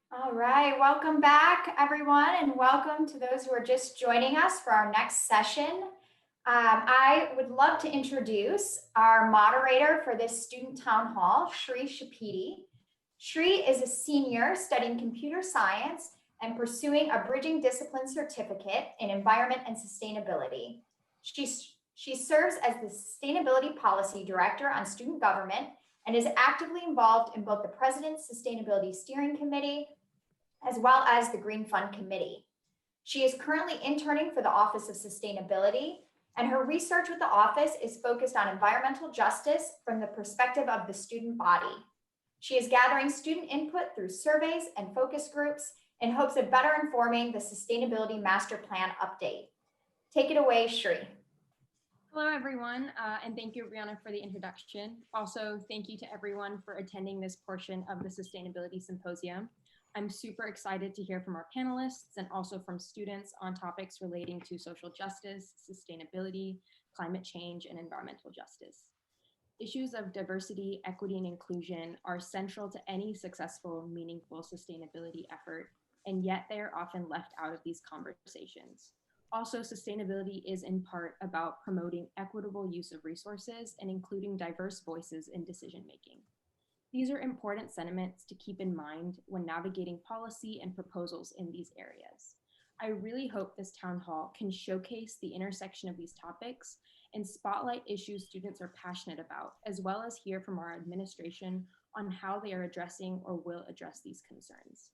All right, welcome back, everyone, and welcome to those who are just joining us for our next session. I would love to introduce our moderator for this student town hall, Shri Shapiti. Shri is a senior studying computer science and pursuing a bridging discipline certificate in environment and sustainability. She serves as the Sustainability Policy Director on Student Government and is actively involved in both the President's Sustainability Steering Committee as well as the Green Fund Committee. She is currently interning for the Office of Sustainability, and her research with the office is focused on environmental justice from the perspective of the student body. She is gathering student input through surveys and focus groups in hopes of better informing the Sustainability Master Plan update. Take it away, Shri. Hello, everyone, and thank you, Brianna, for the introduction. Also, thank you to everyone for attending this portion of the Sustainability Symposium. I'm super excited to hear from our panelists and also from students on topics relating to social justice, sustainability, climate change, and environmental justice. Issues of diversity, equity, and inclusion are central to any successful, meaningful sustainability effort, and yet they are often left out of these conversations. Also, sustainability is in part about promoting equitable use of resources and including diverse voices in decision making. These are important sentiments to keep in mind when navigating policy and proposals in these areas. I really hope this town hall can showcase the intersection of these topics and spotlight issues students are passionate about, as well as hear from our administration on how they are addressing or will address these concerns.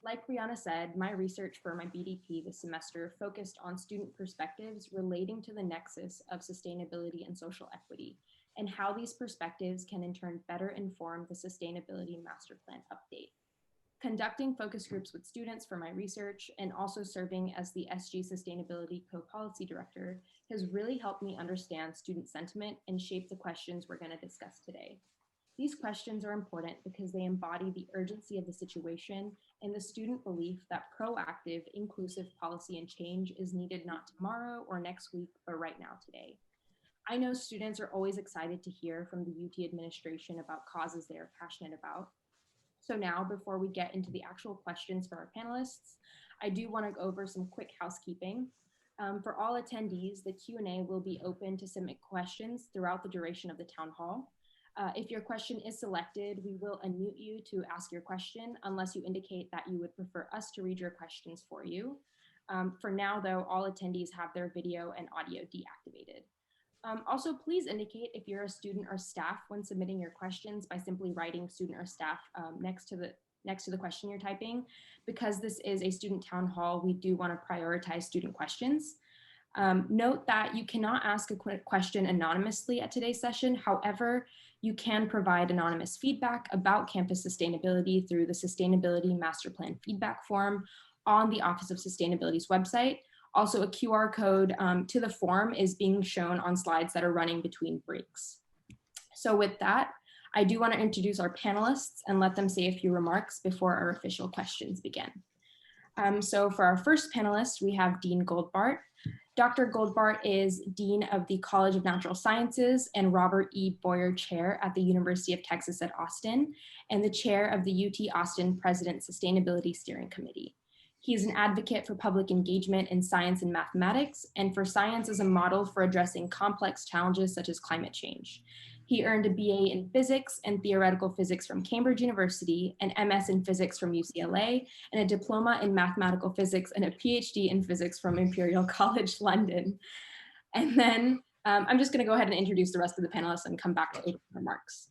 Like Brianna said, my research for my BDP this semester focused on student perspectives relating to the nexus of sustainability and social equity, and how these perspectives can in turn better inform the Sustainability Master Plan update. Conducting focus groups with students for my research and also serving as the SG Sustainability Co-Policy Director has really helped me understand student sentiment and shape the questions we're going to discuss today. These questions are important because they embody the urgency of the situation and the student belief that proactive, inclusive policy and change is needed not tomorrow or next week, but right now today. I know students are always excited to hear from the UT administration about causes they are passionate about. So now, before we get into the actual questions for our panelists, I do want to go over some quick housekeeping. For all attendees, the Q&A will be open to submit questions throughout the duration of the town hall. If your question is selected, we will unmute you to ask your question unless you indicate that you would prefer us to read your questions for you. For now, though, all attendees have their video and audio deactivated. Also, please indicate if you're a student or staff when submitting your questions by simply writing student or staff next to the question you're typing. Because this is a student town hall, we do want to prioritize student questions. Note that you cannot ask a question anonymously at today's session. However, you can provide anonymous feedback about campus sustainability through the Sustainability Master Plan feedback form on the Office of Sustainability's website. Also, a QR code to the form is being shown on slides that are running between breaks. So with that, I do want to introduce our panelists and let them say a few remarks before our official questions begin. So for our first panelist, we have Dean Goldbart. Dr. Goldbart is Dean of the College of Natural Sciences and Robert E. Boyer Chair at the University of Texas at Austin, and the Chair of the UT Austin President Sustainability Steering Committee. He is an advocate for public engagement in science and mathematics, and for science as a model for addressing complex challenges such as climate change. He earned a BA in physics and theoretical physics from Cambridge University, an MS in physics from UCLA, and a diploma in mathematical physics and a PhD in physics from Imperial College London. And then I'm just going to go ahead and introduce the rest of the panelists and come back to open remarks.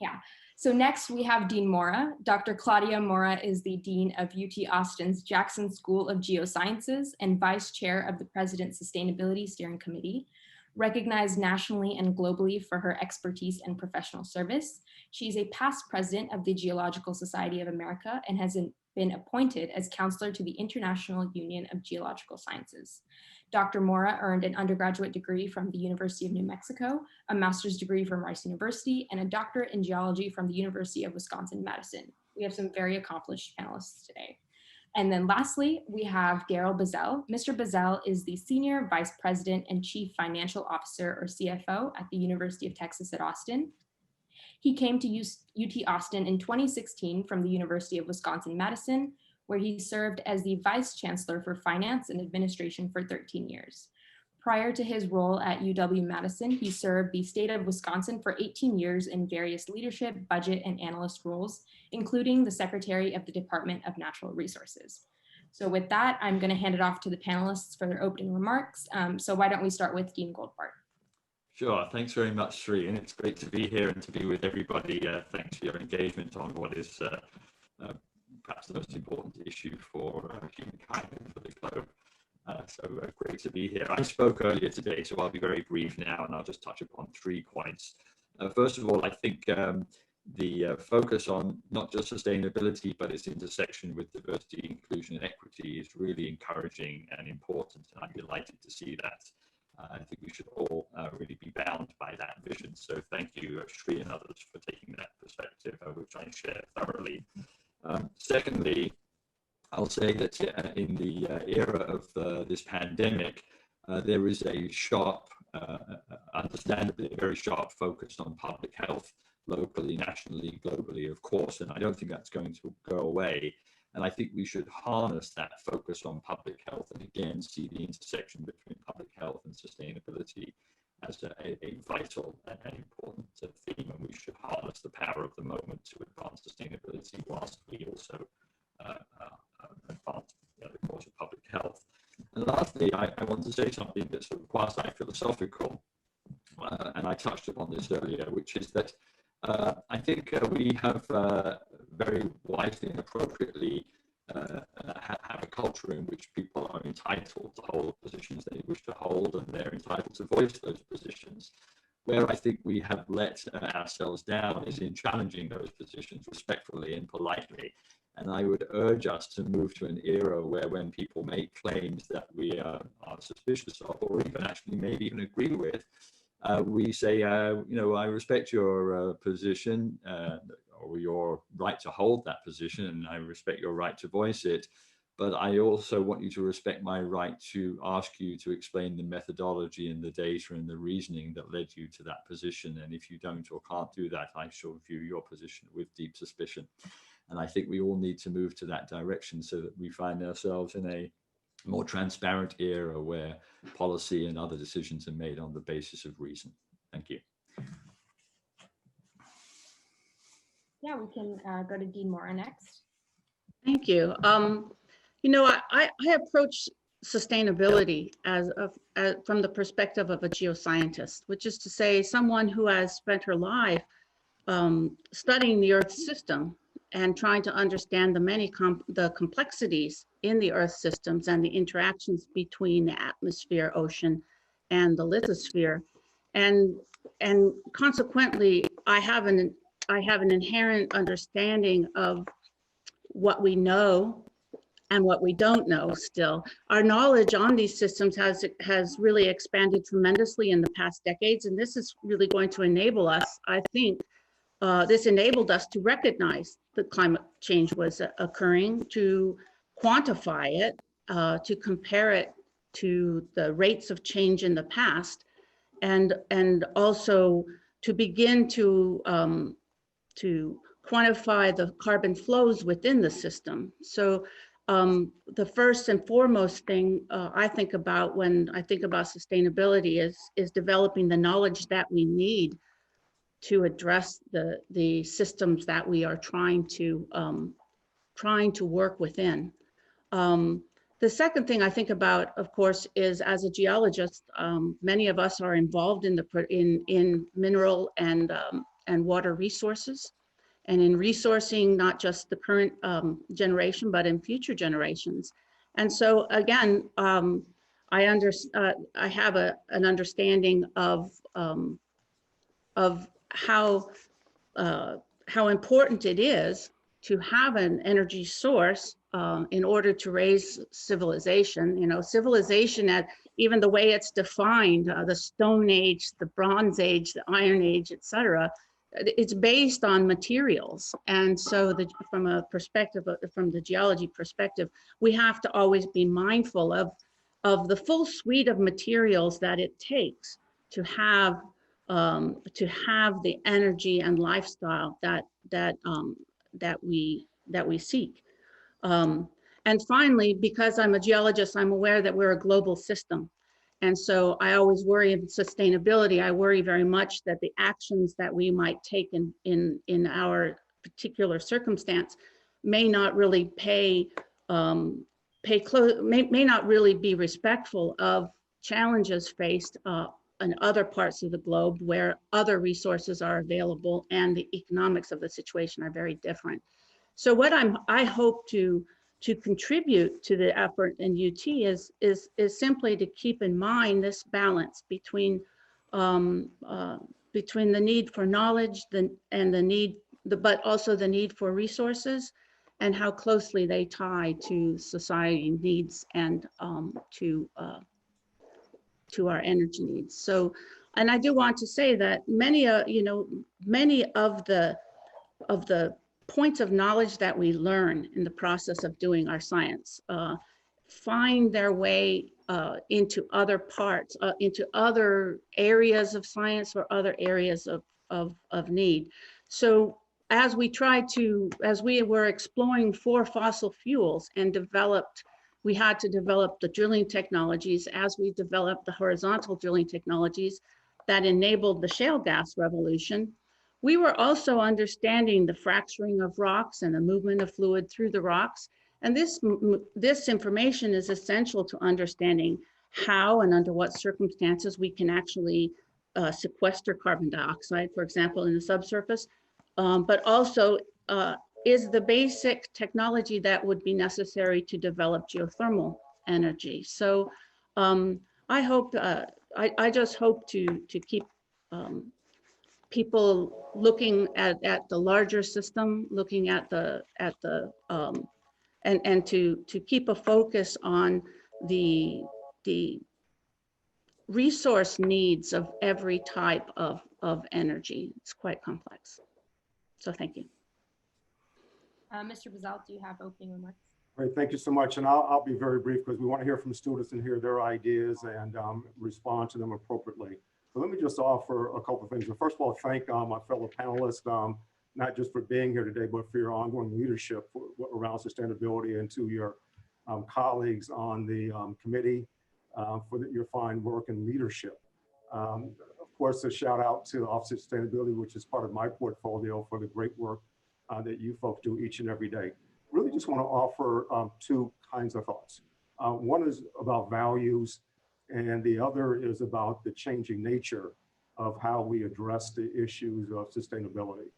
Yeah. So next we have Dean Mora. Dr. Claudia Mora is the Dean of UT Austin's Jackson School of Geosciences and Vice Chair of the President's Sustainability Steering Committee. Recognized nationally and globally for her expertise and professional service, she is a past president of the Geological Society of America and has been appointed as counselor to the International Union of Geological Sciences. Dr. Mora earned an undergraduate degree from the University of New Mexico, a master's degree from Rice University, and a doctorate in geology from the University of Wisconsin-Madison. We have some very accomplished panelists today. And then lastly, we have Daryl Bazell. Mr. Bazell is the Senior Vice President and Chief Financial Officer, or CFO, at the University of Texas at Austin. He came to UT Austin in 2016 from the University of Wisconsin-Madison, where he served as the Vice Chancellor for Finance and Administration for 13 years. Prior to his role at UW-Madison, he served the state of Wisconsin for 18 years in various leadership, budget, and analyst roles, including the Secretary of the Department of Natural Resources. So with that, I'm going to hand it off to the panelists for their opening remarks. So why don't we start with Dean Goldbart? Sure, thanks very much, Sri, and it's great to be here and to be with everybody. Thanks for your engagement on what is perhaps the most important issue for humankind and for the globe. Great to be here. I spoke earlier today, so I'll be very brief now, and I'll just touch upon 3 points. First of all, I think the focus on not just sustainability, but its intersection with diversity, inclusion, and equity is really encouraging and important, and I'm delighted to see that. I think we should all really be bound by that vision. So thank you, Sri and others, for taking that perspective, which I share thoroughly. Secondly, I'll say that in the era of this pandemic, there is a sharp, understandably, a very sharp focus on public health, locally, nationally, globally, of course, and I don't think that's going to go away. And I think we should harness that focus on public health and again see the intersection between public health and sustainability as a vital and important theme. And we should harness the power of the moment to advance sustainability whilst we also advance the cause of public health. And lastly, I want to say something that's sort of quasi-philosophical, and I touched upon this earlier, which is that I think we have very wisely and appropriately have a culture in which people are entitled to hold positions they wish to hold, and they're entitled to voice those positions. Where I think we have let ourselves down is in challenging those positions respectfully and politely. And I would urge us to move to an era where when people make claims that we are suspicious of, or even actually maybe even agree with, we say, I respect your position or your right to hold that position, and I respect your right to voice it. But I also want you to respect my right to ask you to explain the methodology and the data and the reasoning that led you to that position. And if you don't or can't do that, I shall view your position with deep suspicion. And I think we all need to move to that direction so that we find ourselves in a more transparent era where policy and other decisions are made on the basis of reason. Thank you. Yeah, we can go to Dean Mora next. Thank you. I approach sustainability from the perspective of a geoscientist, which is to say someone who has spent her life studying the Earth system and trying to understand the complexities in the Earth systems and the interactions between the atmosphere, ocean, and the lithosphere. And consequently, I have an inherent understanding of what we know and what we don't know still. Our knowledge on these systems has really expanded tremendously in the past decades, and this is really going to enable us, I think, this enabled us to recognize that climate change was occurring, to quantify it, to compare it to the rates of change in the past, and also to begin to quantify the carbon flows within the system. So the first and foremost thing I think about when I think about sustainability is developing the knowledge that we need to address the systems that we are trying to work within. The second thing I think about, of course, is as a geologist, many of us are involved in mineral and water resources, and in resourcing not just the current generation, but in future generations. And so again, I have an understanding of how important it is to have an energy source in order to raise civilization. You know, civilization, at even the way it's defined, the Stone Age, the Bronze Age, the Iron Age, etc., it's based on materials. And so from a perspective, from the geology perspective, we have to always be mindful of the full suite of materials that it takes to have to have the energy and lifestyle that we seek. And finally, because I'm a geologist, I'm aware that we're a global system. And so I always worry in sustainability. I worry very much that the actions that we might take in our particular circumstance may not really may not really be respectful of challenges faced in other parts of the globe where other resources are available and the economics of the situation are very different. So what I hope to contribute to the effort in UT is simply to keep in mind this balance between the need for knowledge and the need, but also the need for resources, and how closely they tie to society needs and to our energy needs. So, and I do want to say that many of the points of knowledge that we learn in the process of doing our science find their way into other parts, into other areas of science or other areas of need. So as we were exploring for fossil fuels and we had to develop the drilling technologies. As we developed the horizontal drilling technologies that enabled the shale gas revolution, we were also understanding the fracturing of rocks and the movement of fluid through the rocks. And this information is essential to understanding how and under what circumstances we can actually sequester carbon dioxide, for example, in the subsurface, but also is the basic technology that would be necessary to develop geothermal energy. So I hope, I just hope to keep people looking at the larger system, looking at and to keep a focus on the resource needs of every type of energy. It's quite complex. So thank you. Mr. Bazalt, do you have opening remarks? Great, thank you so much. And I'll be very brief because we want to hear from students and hear their ideas and respond to them appropriately. So let me just offer a couple of things. First of all, thank my fellow panelists, not just for being here today, but for your ongoing leadership around sustainability, and to your colleagues on the committee for your fine work and leadership. Of course, a shout out to Office of Sustainability, which is part of my portfolio, for the great work that you folks do each and every day. Really just want to offer two kinds of thoughts. One is about values, and the other is about the changing nature of how we address the issues of sustainability.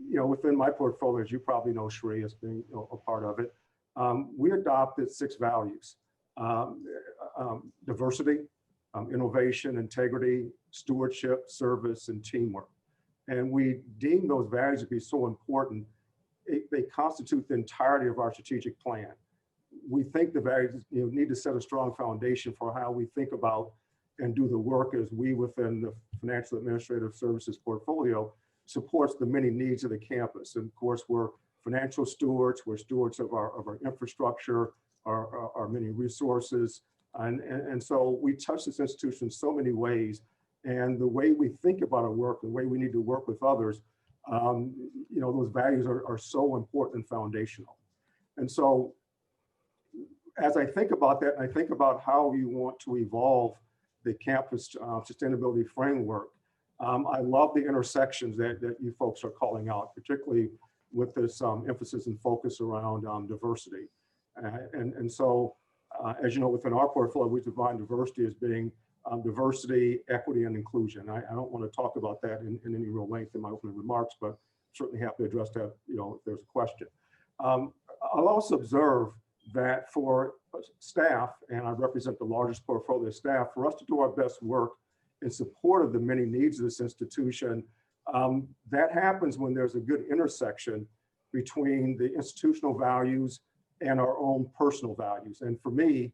Within my portfolio, as you probably know, Sheree, as being a part of it, we adopted 6 values: diversity, innovation, integrity, stewardship, service, and teamwork. And we deem those values to be so important. They constitute the entirety of our strategic plan. We think the values need to set a strong foundation for how we think about and do the work as we, within the Financial Administrative Services portfolio, supports the many needs of the campus. And of course, we're financial stewards, we're stewards of our infrastructure, our many resources. And so we touch this institution in so many ways. And the way we think about our work, the way we need to work with others, those values are so important and foundational. And so as I think about that, I think about how we want to evolve the campus sustainability framework. I love the intersections that you folks are calling out, particularly with this emphasis and focus around diversity. And so, as you know, within our portfolio, we define diversity as being diversity, equity, and inclusion. I don't want to talk about that in any real length in my opening remarks, but certainly happy to address that, if there's a question. I'll also observe that for staff, and I represent the largest portfolio of staff, for us to do our best work in support of the many needs of this institution, that happens when there's a good intersection between the institutional values and our own personal values. And for me,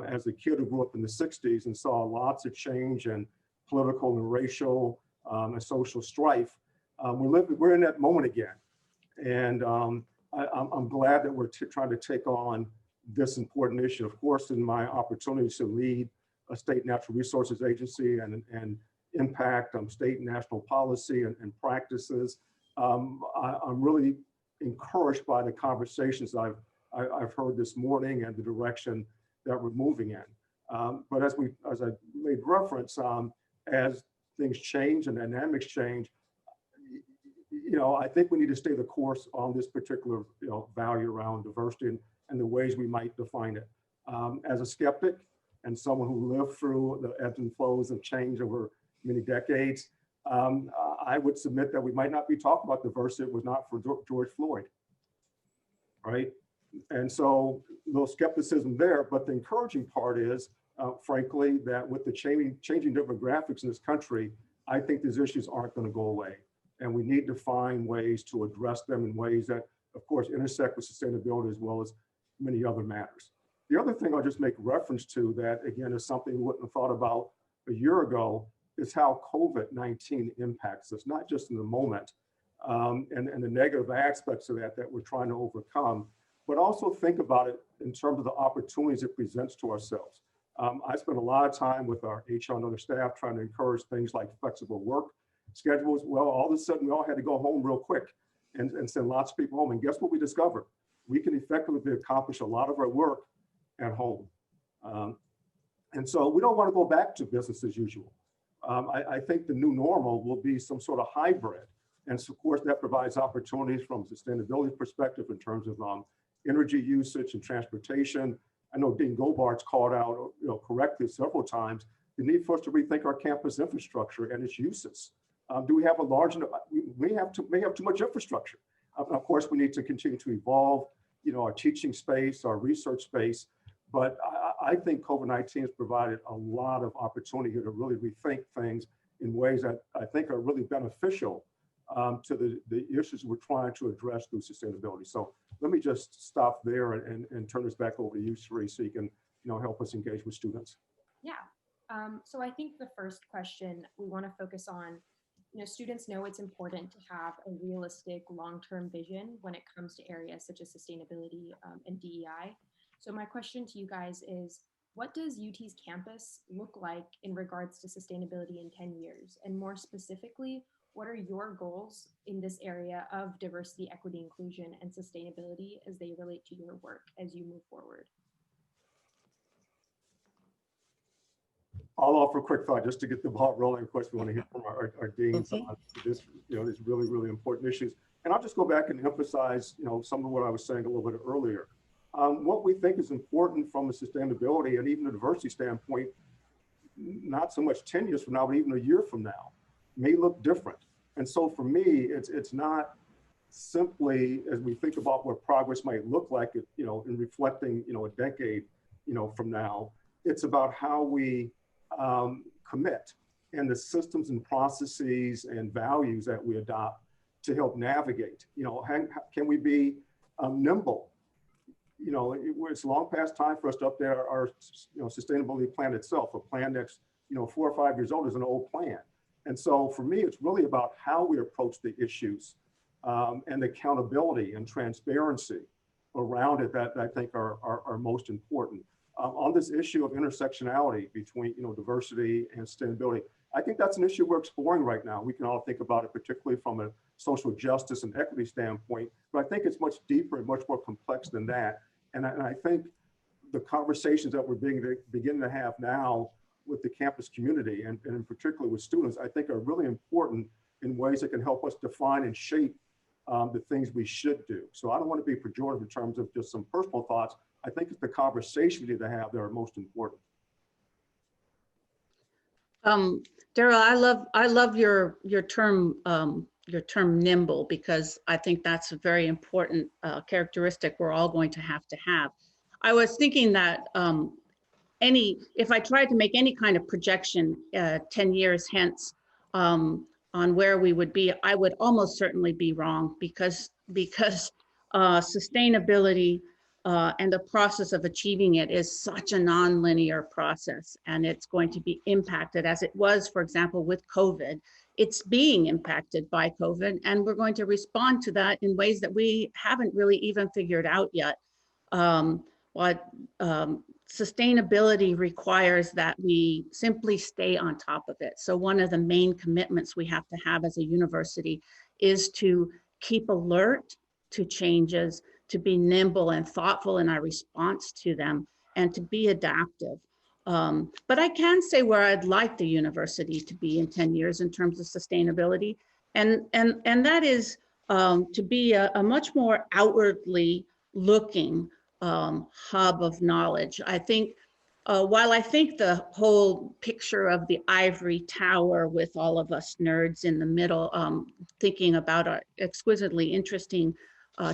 as a kid who grew up in the 60s and saw lots of change in political and racial and social strife, we're in that moment again. And I'm glad that we're trying to take on this important issue. Of course, in my opportunities to lead a state natural resources agency and impact state and national policy and practices. I'm really encouraged by the conversations I've heard this morning and the direction that we're moving in. But as I made reference, as things change and dynamics change, I think we need to stay the course on this particular value around diversity and the ways we might define it. As a skeptic and someone who lived through the ebbs and flows of change over many decades, I would submit that we might not be talking about diversity if it was not for George Floyd, right? And so a little skepticism there, but the encouraging part is, frankly, that with the changing demographics in this country, I think these issues aren't going to go away. And we need to find ways to address them in ways that, of course, intersect with sustainability as well as many other matters. The other thing I'll just make reference to that, again, is something we wouldn't have thought about a year ago, is how COVID-19 impacts us, not just in the moment and the negative aspects of that we're trying to overcome, but also think about it in terms of the opportunities it presents to ourselves. I spent a lot of time with our HR and other staff trying to encourage things like flexible work schedules. Well, all of a sudden we all had to go home real quick and send lots of people home. And guess what we discovered? We can effectively accomplish a lot of our work at home. And so we don't want to go back to business as usual. I think the new normal will be some sort of hybrid. And so, of course, that provides opportunities from a sustainability perspective in terms of energy usage and transportation. I know Dean Gobart's called out, correctly several times, the need for us to rethink our campus infrastructure and its uses. Do we have a large enough? We may have too much infrastructure. Of course, we need to continue to evolve, our teaching space, our research space. But I think COVID-19 has provided a lot of opportunity here to really rethink things in ways that I think are really beneficial to the issues we're trying to address through sustainability. So let me just stop there and turn this back over to you, Sri, so you can help us engage with students. Yeah. So I think the first question we want to focus on, students know it's important to have a realistic long-term vision when it comes to areas such as sustainability and DEI. So my question to you guys is, what does UT's campus look like in regards to sustainability in 10 years? And more specifically, what are your goals in this area of diversity, equity, inclusion, and sustainability as they relate to your work as you move forward? I'll offer a quick thought just to get the ball rolling. Of course, we want to hear from our deans on this, these really, really important issues. And I'll just go back and emphasize, some of what I was saying a little bit earlier. What we think is important from a sustainability and even a diversity standpoint, not so much 10 years from now, but even a year from now, may look different. And so for me, it's not simply as we think about what progress might look like, in reflecting, a decade, from now. It's about how we commit and the systems and processes and values that we adopt to help navigate. Can we be nimble? It's long past time for us to update our sustainability plan itself. A plan that's 4 or 5 years old is an old plan. And so for me, it's really about how we approach the issues and accountability and transparency around it that I think are most important. On this issue of intersectionality between diversity and sustainability, I think that's an issue we're exploring right now. We can all think about it, particularly from a social justice and equity standpoint, but I think it's much deeper and much more complex than that. And I think the conversations that we're beginning to have now with the campus community and in particular with students, I think are really important in ways that can help us define and shape the things we should do. So I don't want to be pejorative in terms of just some personal thoughts. I think it's the conversation we need to have that are most important. Daryl, I love your term nimble, because I think that's a very important characteristic we're all going to have. I was thinking that if I tried to make any kind of projection 10 years hence on where we would be, I would almost certainly be wrong, because sustainability and the process of achieving it is such a non-linear process, and it's going to be impacted as it was, for example, with COVID. It's being impacted by COVID, and we're going to respond to that in ways that we haven't really even figured out yet. But sustainability requires that we simply stay on top of it. So one of the main commitments we have to have as a university is to keep alert to changes, to be nimble and thoughtful in our response to them, and to be adaptive. But I can say where I'd like the university to be in 10 years in terms of sustainability, and that is to be a much more outwardly looking hub of knowledge. I think while I think the whole picture of the ivory tower with all of us nerds in the middle, thinking about exquisitely interesting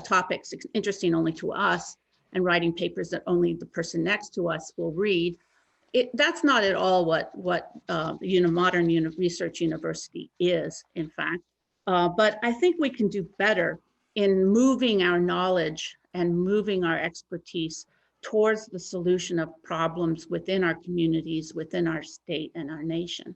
topics, interesting only to us, and writing papers that only the person next to us will read, that's not at all what modern research university is, in fact. But I think we can do better in moving our knowledge and moving our expertise towards the solution of problems within our communities, within our state and our nation.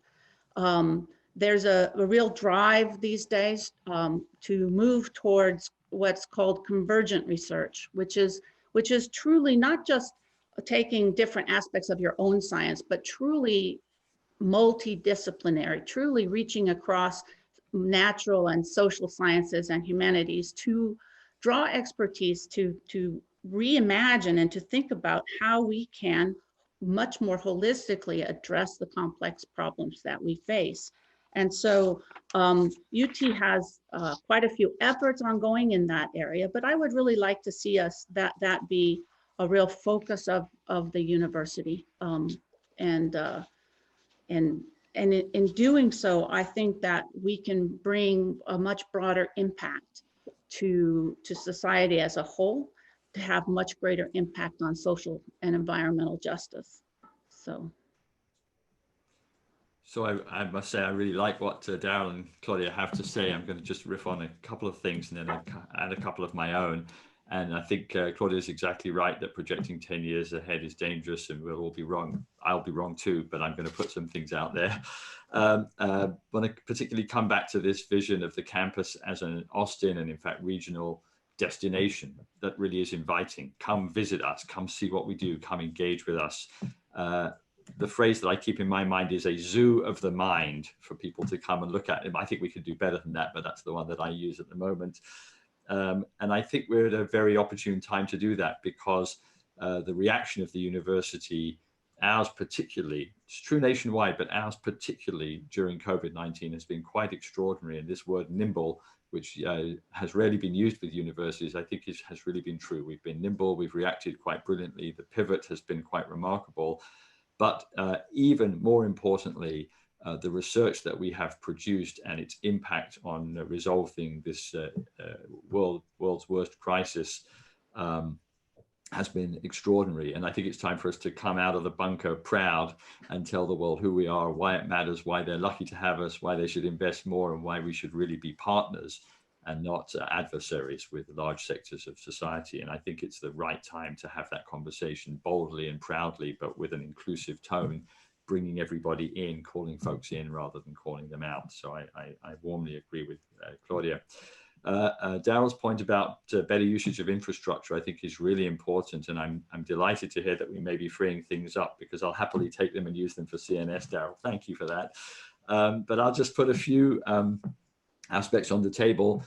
There's a real drive these days to move towards what's called convergent research, which is truly not just taking different aspects of your own science, but truly multidisciplinary, truly reaching across natural and social sciences and humanities to draw expertise to reimagine and to think about how we can much more holistically address the complex problems that we face. And so UT has quite a few efforts ongoing in that area, but I would really like to see us that be a real focus of the university. And in doing so, I think that we can bring a much broader impact to society as a whole, to have much greater impact on social and environmental justice. So I must say I really like what Daryl and Claudia have to say. I'm going to just riff on a couple of things and then add a couple of my own. And I think Claudia is exactly right that projecting 10 years ahead is dangerous, and we'll all be wrong. I'll be wrong too, but I'm going to put some things out there. I want to particularly come back to this vision of the campus as an Austin and in fact regional destination that really is inviting. Come visit us, come see what we do, come engage with us. The phrase that I keep in my mind is a zoo of the mind for people to come and look at. I think we could do better than that, but that's the one that I use at the moment. And I think we're at a very opportune time to do that, because the reaction of the university, ours particularly, it's true nationwide, but ours particularly during COVID-19 has been quite extraordinary. And this word nimble, which has rarely been used with universities, I think has really been true. We've been nimble, we've reacted quite brilliantly. The pivot has been quite remarkable. But even more importantly, the research that we have produced and its impact on resolving this world's worst crisis has been extraordinary. And I think it's time for us to come out of the bunker proud and tell the world who we are, why it matters, why they're lucky to have us, why they should invest more, and why we should really be partners and not adversaries with large sectors of society. And I think it's the right time to have that conversation boldly and proudly, but with an inclusive tone, bringing everybody in, calling folks in rather than calling them out. So I warmly agree with Claudia. Daryl's point about better usage of infrastructure, I think, is really important. And I'm delighted to hear that we may be freeing things up, because I'll happily take them and use them for CNS, Daryl. Thank you for that. But I'll just put a few aspects on the table.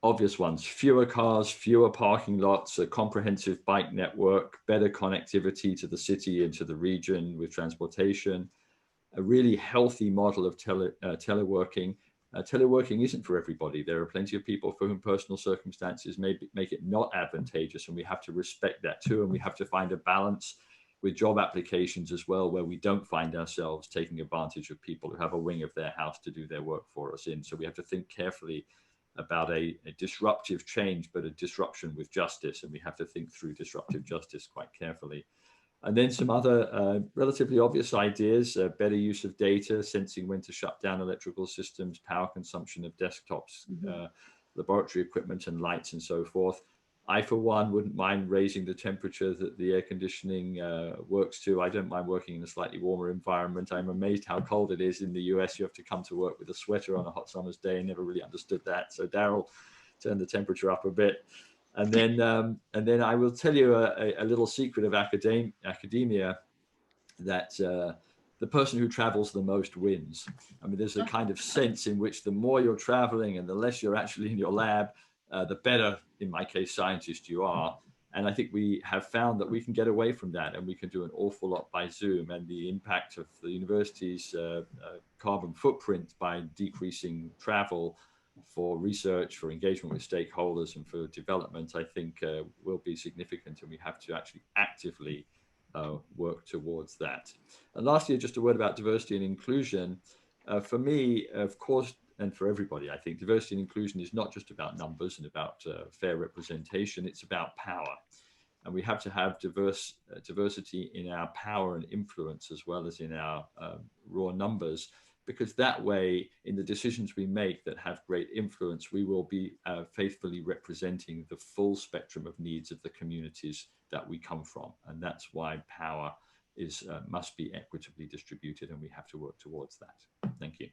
Obvious ones: fewer cars, fewer parking lots, a comprehensive bike network, better connectivity to the city and to the region with transportation, a really healthy model of teleworking. Teleworking isn't for everybody. There are plenty of people for whom personal circumstances make it not advantageous, and we have to respect that too. And we have to find a balance with job applications as well, where we don't find ourselves taking advantage of people who have a wing of their house to do their work for us in. So we have to think carefully about a disruptive change, but a disruption with justice. And we have to think through disruptive justice quite carefully. And then some other relatively obvious ideas: better use of data, sensing when to shut down electrical systems, power consumption of desktops, laboratory equipment and lights and so forth. I, for one, wouldn't mind raising the temperature that the air conditioning works to. I don't mind working in a slightly warmer environment. I'm amazed how cold it is in the US. You have to come to work with a sweater on a hot summer's day. I never really understood that. So Daryl, turn the temperature up a bit. And then I will tell you a little secret of academia, that the person who travels the most wins. I mean, there's a kind of sense in which the more you're traveling and the less you're actually in your lab, the better, in my case, scientist you are. And I think we have found that we can get away from that, and we can do an awful lot by Zoom. And the impact of the university's carbon footprint by decreasing travel for research, for engagement with stakeholders, and for development, I think will be significant, and we have to actually actively work towards that. And lastly, just a word about diversity and inclusion. For me, of course, and for everybody, I think diversity and inclusion is not just about numbers and about fair representation, it's about power. And we have to have diversity in our power and influence as well as in our raw numbers, because that way, in the decisions we make that have great influence, we will be faithfully representing the full spectrum of needs of the communities that we come from. And that's why power must be equitably distributed, and we have to work towards that. Thank you.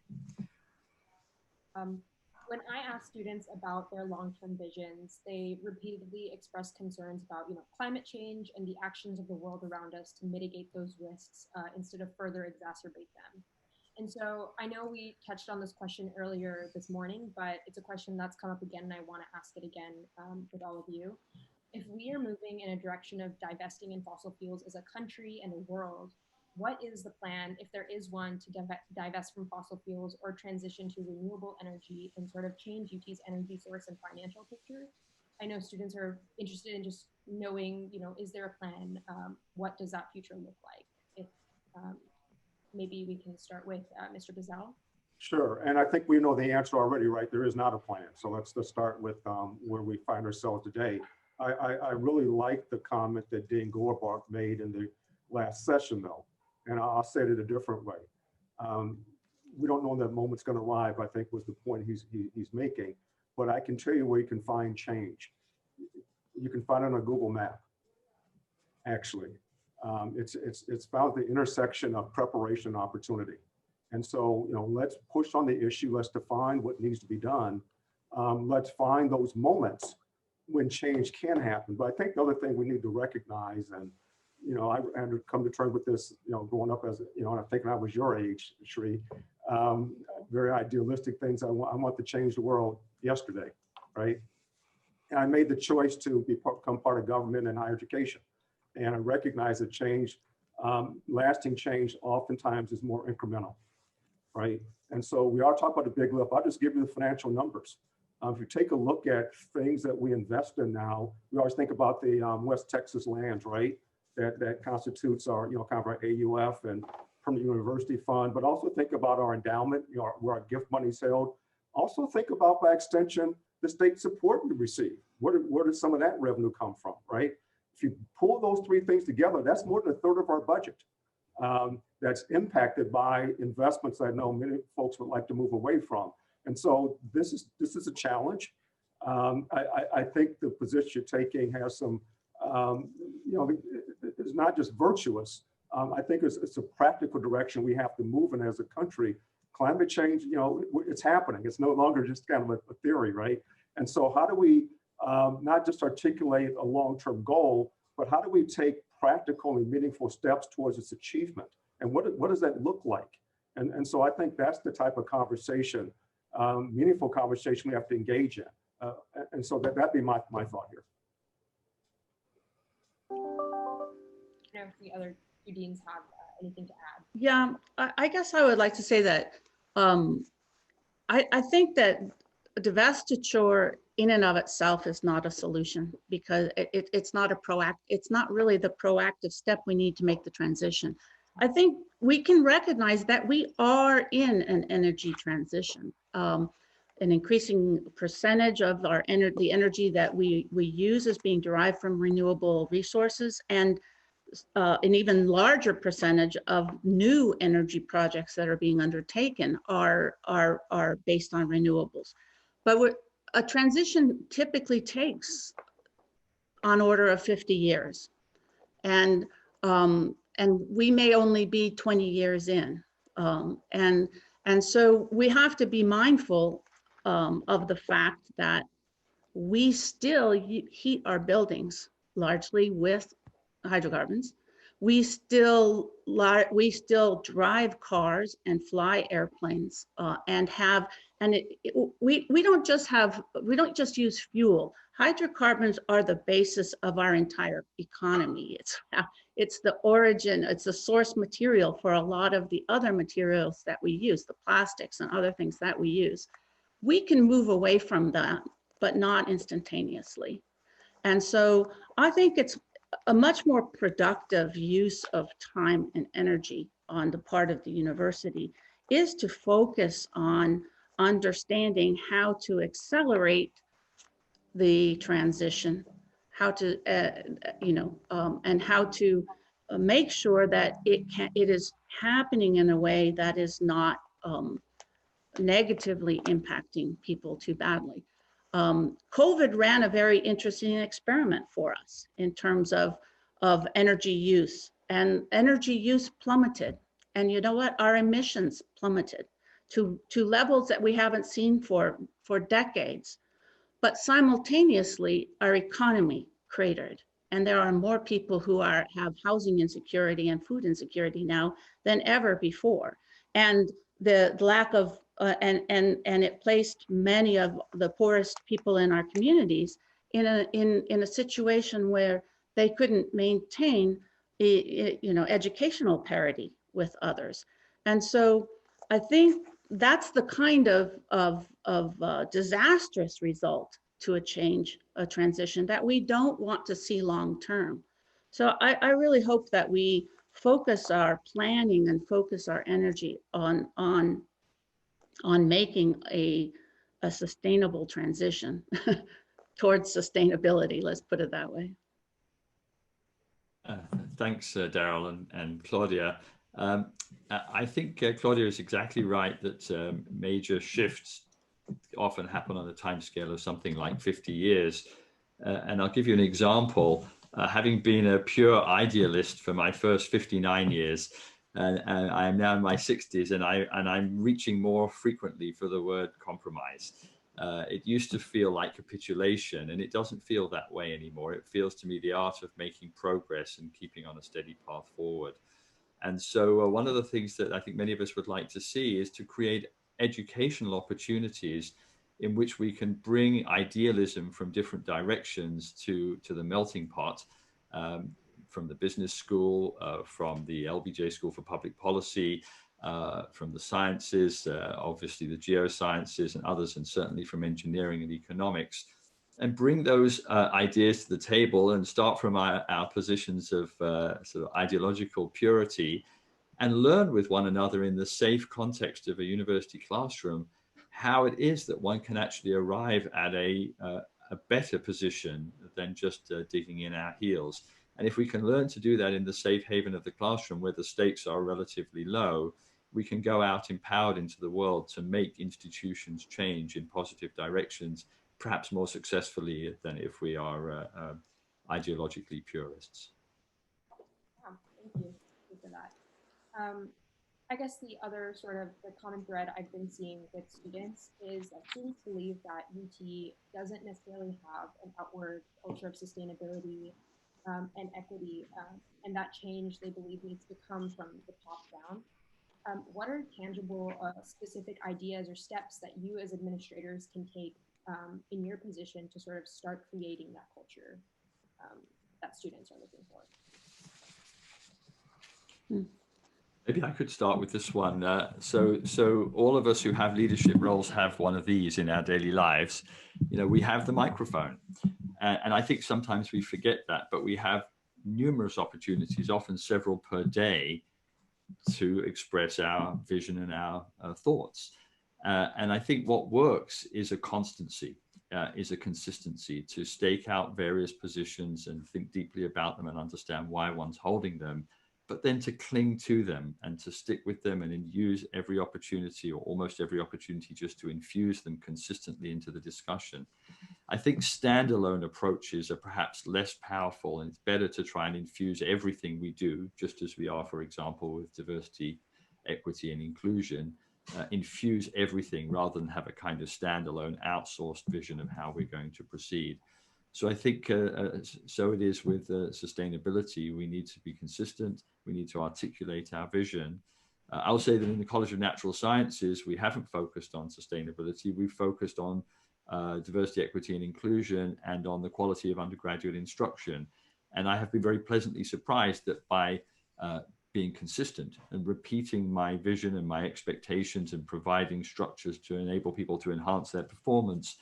When I ask students about their long-term visions, they repeatedly express concerns about, climate change and the actions of the world around us to mitigate those risks instead of further exacerbate them. And so I know we touched on this question earlier this morning, but it's a question that's come up again, and I want to ask it again with all of you. If we are moving in a direction of divesting in fossil fuels as a country and a world, what is the plan, if there is one, to divest from fossil fuels or transition to renewable energy and sort of change UT's energy source and financial picture? I know students are interested in just knowing, is there a plan? What does that future look like? If maybe we can start with Mr. Bazell. Sure, and I think we know the answer already, right? There is not a plan. So let's start with where we find ourselves today. I really like the comment that Dean Gorbach made in the last session, though, and I'll say it a different way. We don't know when that moment's going to arrive, I think was the point he's making, but I can tell you where you can find change. You can find it on a Google map, actually. It's found the intersection of preparation and opportunity. And so, let's push on the issue. Let's define what needs to be done. Let's find those moments when change can happen. But I think the other thing we need to recognize, and I had to come to terms with this, growing up as, and I think I was your age, Sri, very idealistic things. I want to change the world yesterday, right? And I made the choice to become part of government and higher education. And I recognize that change, lasting change oftentimes is more incremental, right? And so we are talking about a big lift. I'll just give you the financial numbers. If you take a look at things that we invest in now, we always think about the West Texas lands, right? That constitutes our, kind of our AUF and Permanent University Fund, but also think about our endowment, where our gift money is held. Also think about, by extension, the state support we receive. Where did some of that revenue come from, right? If you pull those three things together, that's more than a third of our budget. That's impacted by investments I know many folks would like to move away from. And so this is a challenge. I think the position you're taking has some, it's not just virtuous. I think it's a practical direction we have to move in as a country. Climate change, it's happening. It's no longer just kind of a theory, right? And so how do we not just articulate a long-term goal, but how do we take practical and meaningful steps towards its achievement? And what does that look like? And so I think that's the type of conversation, meaningful conversation we have to engage in. And so that'd be my thought here. I don't know if the other two deans have anything to add. Yeah, I guess I would like to say that I think that divestiture in and of itself is not a solution, because it's not really the proactive step we need to make the transition. I think we can recognize that we are in an energy transition. An increasing percentage of the energy that we use is being derived from renewable resources, and an even larger percentage of new energy projects that are being undertaken are based on renewables. But a transition typically takes on order of 50 years. And we may only be 20 years in. And so we have to be mindful of the fact that we still heat our buildings largely with hydrocarbons. We still drive cars and fly airplanes we don't just use fuel. Hydrocarbons are the basis of our entire economy. It's the origin, it's the source material for a lot of the other materials that we use, the plastics and other things that we use. We can move away from that, but not instantaneously. And so I think it's a much more productive use of time and energy on the part of the university is to focus on understanding how to accelerate the transition, how to, and how to make sure that it is happening in a way that is not negatively impacting people too badly. COVID ran a very interesting experiment for us in terms of energy use, and energy use plummeted. And you know what? Our emissions plummeted to levels that we haven't seen for decades. But simultaneously, our economy cratered. And there are more people who have housing insecurity and food insecurity now than ever before. And the lack of and it placed many of the poorest people in our communities in a situation where they couldn't maintain educational parity with others. And so I think that's the kind of disastrous result to a transition that we don't want to see long term. So I really hope that we focus our planning and focus our energy on making a sustainable transition towards sustainability, let's put it that way. Thanks, Daryl and Claudia. I think Claudia is exactly right that major shifts often happen on a timescale of something like 50 years. And I'll give you an example. Having been a pure idealist for my first 59 years, and I am now in my 60s, and I'm reaching more frequently for the word compromise. It used to feel like capitulation, and it doesn't feel that way anymore. It feels to me the art of making progress and keeping on a steady path forward. And so one of the things that I think many of us would like to see is to create educational opportunities in which we can bring idealism from different directions to the melting pot, from the business school, from the LBJ School for Public Policy, from the sciences, obviously the geosciences and others, and certainly from engineering and economics, and bring those ideas to the table and start from our positions of sort of ideological purity and learn with one another in the safe context of a university classroom how it is that one can actually arrive at a better position than just digging in our heels. And if we can learn to do that in the safe haven of the classroom where the stakes are relatively low, we can go out empowered into the world to make institutions change in positive directions, perhaps more successfully than if we are ideologically purists. Thank you for that. I guess the other sort of the common thread I've been seeing with students is that students believe that UT doesn't necessarily have an outward culture of sustainability and equity, and that change they believe needs to come from the top down. What are tangible, specific ideas or steps that you as administrators can take in your position to sort of start creating that culture that students are looking for? Maybe I could start with this one. So all of us who have leadership roles have one of these in our daily lives. You know, we have the microphone. And I think sometimes we forget that, but we have numerous opportunities, often several per day, to express our vision and our thoughts. And I think what works is a constancy, is a consistency to stake out various positions and think deeply about them and understand why one's holding them, but then to cling to them and to stick with them and use every opportunity or almost every opportunity just to infuse them consistently into the discussion. I think standalone approaches are perhaps less powerful, and it's better to try and infuse everything we do, just as we are, for example, with diversity, equity, and inclusion, infuse everything rather than have a kind of standalone outsourced vision of how we're going to proceed. So I think so it is with sustainability. We need to be consistent. We need to articulate our vision. I'll say that in the College of Natural Sciences, we haven't focused on sustainability. We've focused on diversity, equity, and inclusion, and on the quality of undergraduate instruction. And I have been very pleasantly surprised that by being consistent and repeating my vision and my expectations and providing structures to enable people to enhance their performance,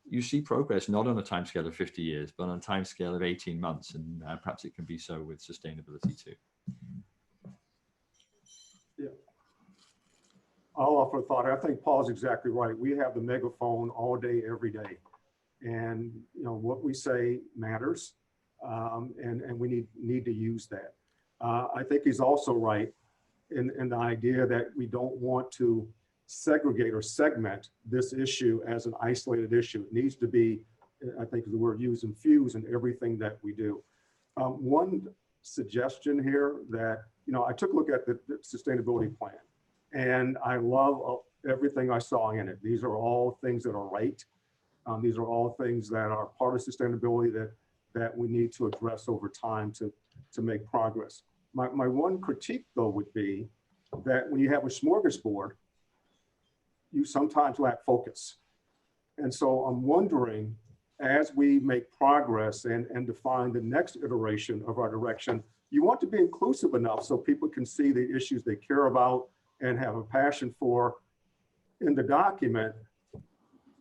you see progress not on a timescale of 50 years, but on a timescale of 18 months. And perhaps it can be so with sustainability too. Yeah. I'll offer a thought. I think Paul's exactly right. We have the megaphone all day, every day. And what we say matters, and we need to use that. I think he's also right in the idea that we don't want to segregate or segment this issue as an isolated issue. It needs to be, I think the word used, infused in everything that we do. One suggestion here that, I took a look at the sustainability plan, and I love everything I saw in it. These are all things that are right. These are all things that are part of sustainability that we need to address over time to make progress. My one critique, though, would be that when you have a smorgasbord, you sometimes lack focus. And so I'm wondering, as we make progress and define the next iteration of our direction, you want to be inclusive enough so people can see the issues they care about and have a passion for in the document.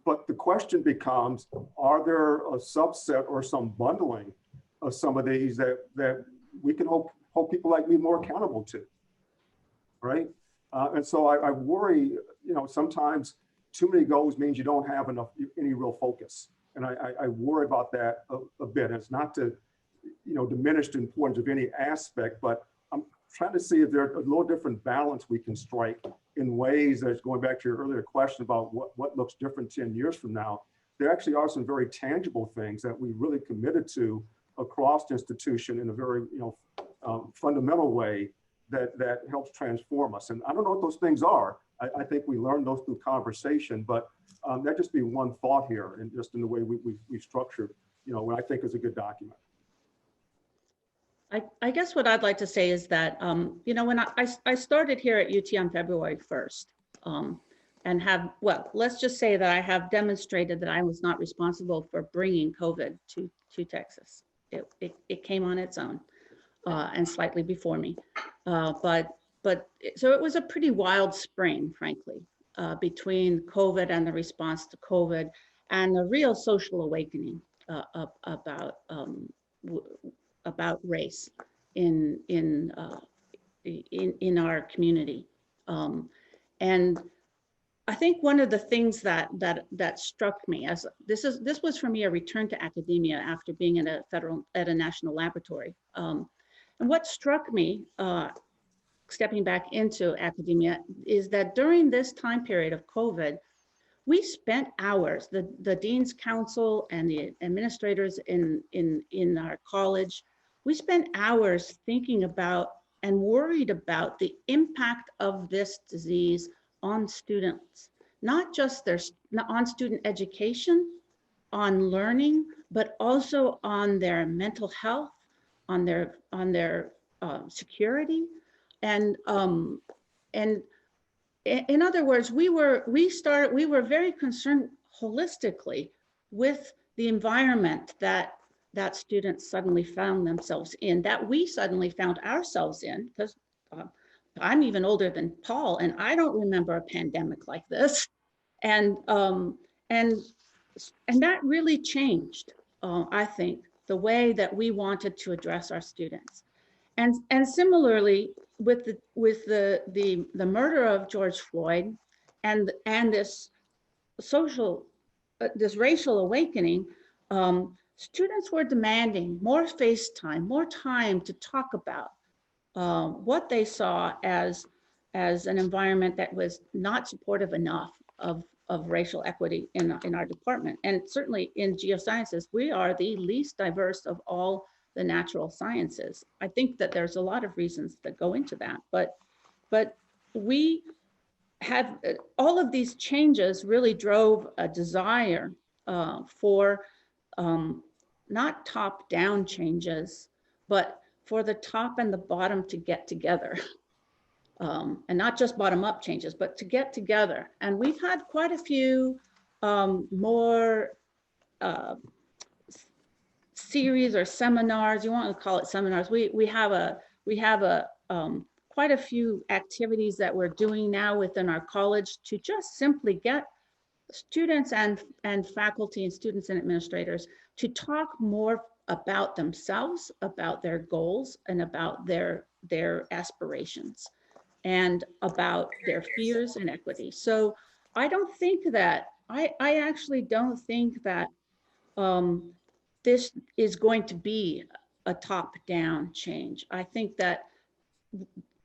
But the question becomes, are there a subset or some bundling of some of these that we can hold people like me more accountable to, right? And so I worry, sometimes too many goals means you don't have any real focus. And I worry about that a bit. And it's not to, diminish the importance of any aspect, but I'm trying to see if there's a little different balance we can strike in ways that's going back to your earlier question about what looks different 10 years from now. There actually are some very tangible things that we really committed to across the institution in a very, fundamental way that helps transform us. And I don't know what those things are. I think we learn those through conversation, but that just be one thought here, and just in the way we structured, what I think is a good document. I guess what I'd like to say is that, when I started here at UT on February 1st, and let's just say that I have demonstrated that I was not responsible for bringing COVID to Texas. It came on its own, and slightly before me. So it was a pretty wild spring, frankly, between COVID and the response to COVID, and a real social awakening about race in our community. And I think one of the things that struck me, as this was for me a return to academia after being at a national laboratory. And what struck me, stepping back into academia, is that during this time period of COVID, we spent hours, the Dean's Council and the administrators in our college, we spent hours thinking about and worried about the impact of this disease on students, not just on student education, on learning, but also on their mental health, on their security, and in other words, we were very concerned holistically with the environment that students suddenly found themselves in, that we suddenly found ourselves in, because I'm even older than Paul, and I don't remember a pandemic like this, and that really changed, I think, the way that we wanted to address our students, and similarly with the murder of George Floyd, and this racial awakening. Students were demanding more face time, more time to talk about what they saw as an environment that was not supportive enough of racial equity in our department. And certainly in geosciences, we are the least diverse of all the natural sciences. I think that there's a lot of reasons that go into that, but we had all of these changes really drove a desire for not top-down changes, but for the top and the bottom to get together. And not just bottom-up changes, but to get together. And we've had quite a few more series or seminars. You want to call it seminars? We have quite a few activities that we're doing now within our college to just simply get students and faculty and students and administrators to talk more about themselves, about their goals, and about their aspirations, and about their fears and equity. So I don't think that, I actually don't think that this is going to be a top-down change. I think that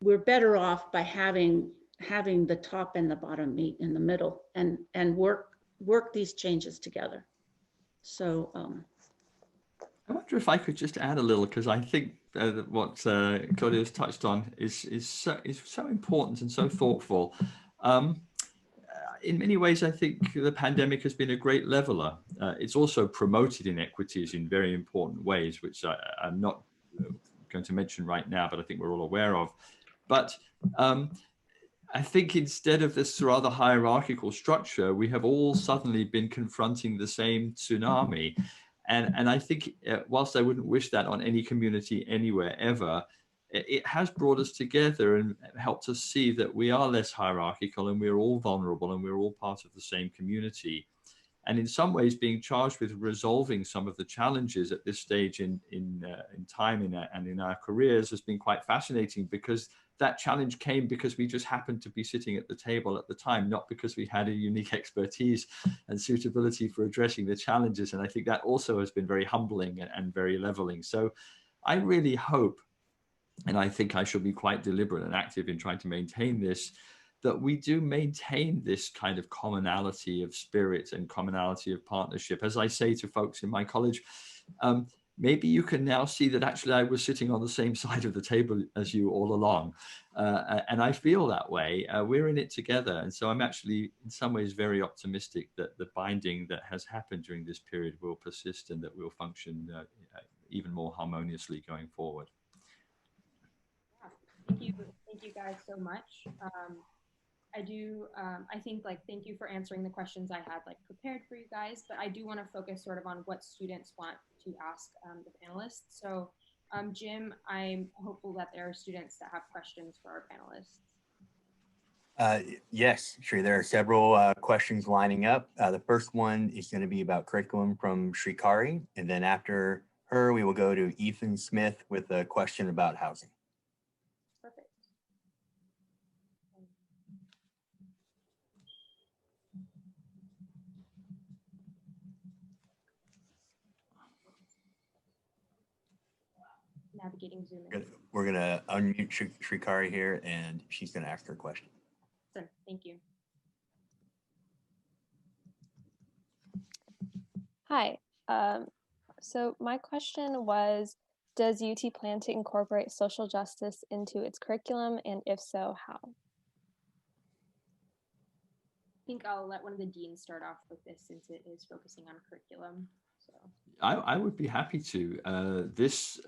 we're better off by having the top and the bottom meet in the middle and work these changes together. So I wonder if I could just add a little, because I think what Claudia's touched on is so important and so thoughtful. In many ways, I think the pandemic has been a great leveler. It's also promoted inequities in very important ways, which I'm not going to mention right now, but I think we're all aware of. But I think instead of this rather hierarchical structure, we have all suddenly been confronting the same tsunami. And I think whilst I wouldn't wish that on any community anywhere ever, it has brought us together and helped us see that we are less hierarchical and we're all vulnerable and we're all part of the same community. And in some ways, being charged with resolving some of the challenges at this stage in time and in our careers has been quite fascinating, because that challenge came because we just happened to be sitting at the table at the time, not because we had a unique expertise and suitability for addressing the challenges. And I think that also has been very humbling and very leveling. So I really hope, and I think I shall be quite deliberate and active in trying to maintain this, that we do maintain this kind of commonality of spirit and commonality of partnership. As I say to folks in my college, maybe you can now see that actually I was sitting on the same side of the table as you all along. And I feel that way. We're in it together. And so I'm actually in some ways very optimistic that the binding that has happened during this period will persist and that we'll function even more harmoniously going forward. Thank you guys so much. I think thank you for answering the questions I had prepared for you guys, but I do want to focus sort of on what students want to ask the panelists. So Jim, I'm hopeful that there are students that have questions for our panelists. Yes, sure. There are several questions lining up. The first one is going to be about curriculum from Shrikari, and then after her, we will go to Ethan Smith with a question about housing. Perfect. Navigating Zoom. We're going to unmute Shrikari here, and she's going to ask her question. Thank you. Hi. So my question was, does UT plan to incorporate social justice into its curriculum, and if so, how? I think I'll let one of the deans start off with this, since it is focusing on curriculum. So I would be happy to. This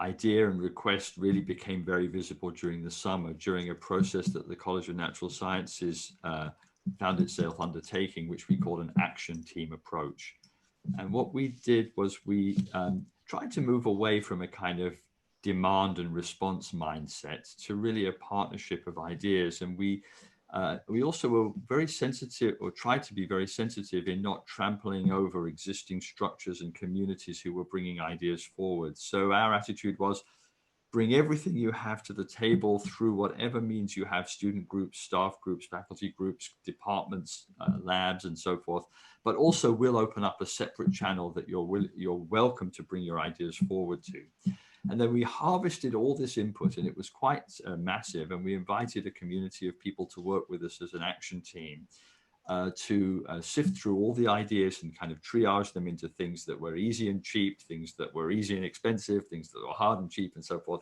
idea and request really became very visible during the summer, during a process that the College of Natural Sciences found itself undertaking, which we called an action team approach. And what we did was we tried to move away from a kind of demand and response mindset to really a partnership of ideas. And we also were very sensitive, or tried to be very sensitive, in not trampling over existing structures and communities who were bringing ideas forward. So our attitude was, bring everything you have to the table through whatever means you have: student groups, staff groups, faculty groups, departments, labs, and so forth. But also we'll open up a separate channel that you're welcome to bring your ideas forward to. And then we harvested all this input, and it was quite massive. And we invited a community of people to work with us as an action team to sift through all the ideas and kind of triage them into things that were easy and cheap, things that were easy and expensive, things that were hard and cheap, and so forth,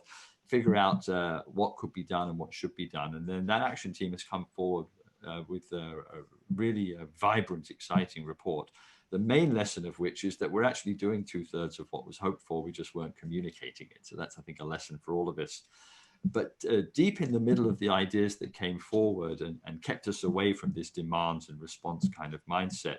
figure out what could be done and what should be done. And then that action team has come forward with a really vibrant, exciting report. The main lesson of which is that we're actually doing 2/3 of what was hoped for. We just weren't communicating it. So that's, I think, a lesson for all of us. But deep in the middle of the ideas that came forward and kept us away from this demands and response kind of mindset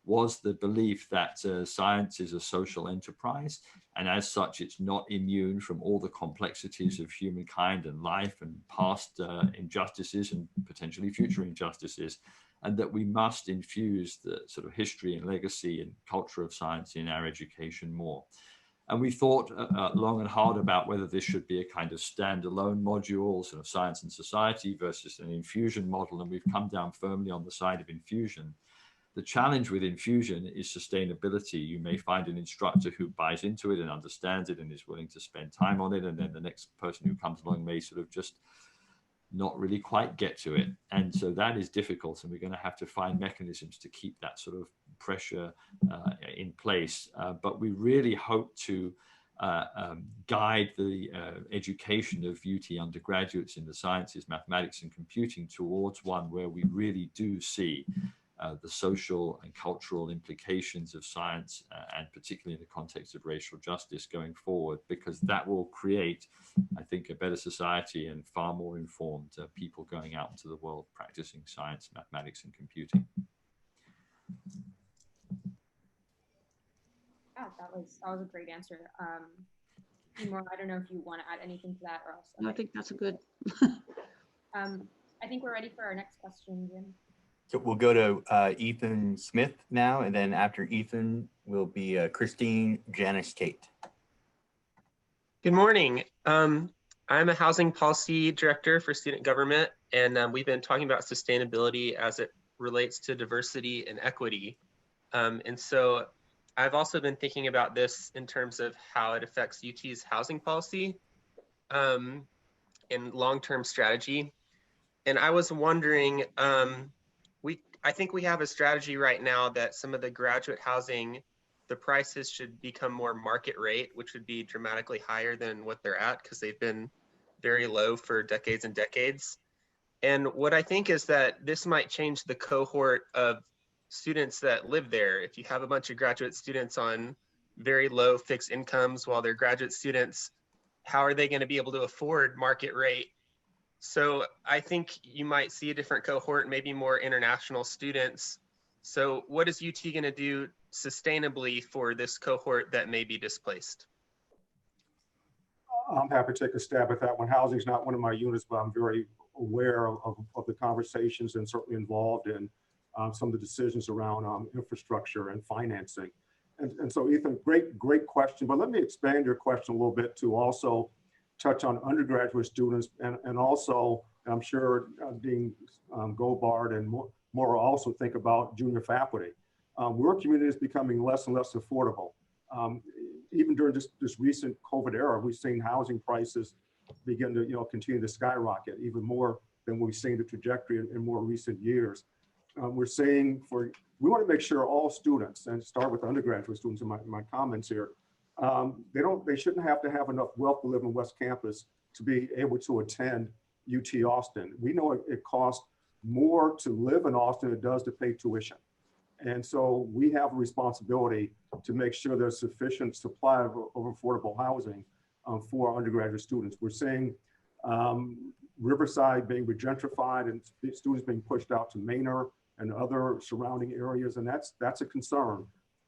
was the belief that science is a social enterprise, and as such, it's not immune from all the complexities of humankind and life and past injustices and potentially future injustices, and that we must infuse the sort of history and legacy and culture of science in our education more. And we thought long and hard about whether this should be a kind of standalone module, sort of science and society versus an infusion model, and we've come down firmly on the side of infusion. The challenge with infusion is sustainability. You may find an instructor who buys into it and understands it and is willing to spend time on it, and then the next person who comes along may sort of just not really quite get to it. And so that is difficult, and we're going to have to find mechanisms to keep that sort of pressure in place. But we really hope to guide the education of UT undergraduates in the sciences, mathematics, and computing towards one where we really do see the social and cultural implications of science, and particularly in the context of racial justice going forward, because that will create, I think, a better society and far more informed people going out into the world practicing science, mathematics, and computing. Yeah, that was a great answer. Timur, I don't know if you want to add anything to that, or else. I think that's a good. I think we're ready for our next question, Jim. So we'll go to Ethan Smith now, and then after Ethan will be Christine Janice Tate. Good morning. I'm a housing policy director for student government, and we've been talking about sustainability as it relates to diversity and equity. And so I've also been thinking about this in terms of how it affects UT's housing policy and long-term strategy. And I was wondering, I think we have a strategy right now that some of the graduate housing, the prices should become more market rate, which would be dramatically higher than what they're at because they've been very low for decades and decades. And what I think is that this might change the cohort of students that live there. If you have a bunch of graduate students on very low fixed incomes while they're graduate students, how are they going to be able to afford market rate? So I think you might see a different cohort, maybe more international students. So what is UT going to do sustainably for this cohort that may be displaced? I'm happy to take a stab at that one. Housing is not one of my units, but I'm very aware of the conversations and certainly involved in some of the decisions around infrastructure and financing. And so Ethan, great question, but let me expand your question a little bit to also touch on undergraduate students and also, I'm sure Dean Gobard and more also think about junior faculty. Our community is becoming less and less affordable. Even during this recent COVID era, we've seen housing prices begin to continue to skyrocket even more than we've seen the trajectory in more recent years. We're saying we want to make sure all students, and start with undergraduate students in my comments here, they shouldn't have to have enough wealth to live in West Campus to be able to attend UT Austin. We know it costs more to live in Austin than it does to pay tuition. And so we have a responsibility to make sure there's sufficient supply of affordable housing for undergraduate students. We're seeing Riverside being gentrified and students being pushed out to Manor and other surrounding areas, and that's a concern.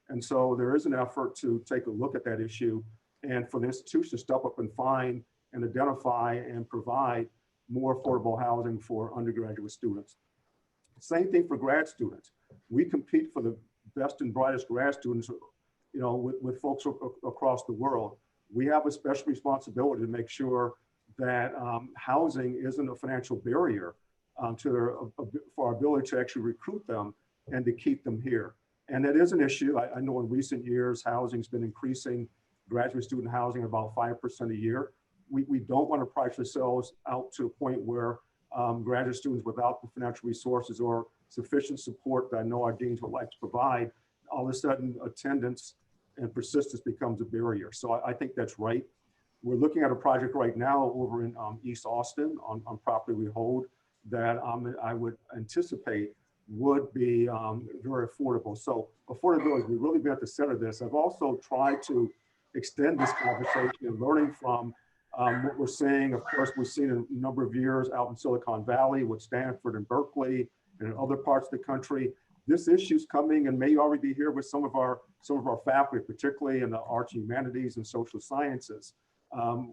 And so there is an effort to take a look at that issue and for the institution to step up and find and identify and provide more affordable housing for undergraduate students. Same thing for grad students. We compete for the best and brightest grad students, with folks across the world. We have a special responsibility to make sure that housing isn't a financial barrier for our ability to actually recruit them and to keep them here. And that is an issue. I know in recent years, housing's been increasing, graduate student housing about 5% a year. We don't want to price ourselves out to a point where graduate students without the financial resources or sufficient support that I know our deans would like to provide, all of a sudden attendance and persistence becomes a barrier. So I think that's right. We're looking at a project right now over in East Austin on property we hold that I would anticipate would be very affordable. So affordability has really been at the center of this. I've also tried to extend this conversation, learning from what we're seeing. Of course, we've seen a number of years out in Silicon Valley with Stanford and Berkeley and in other parts of the country. This issue is coming and may already be here with some of our faculty, particularly in the arts, humanities, and social sciences,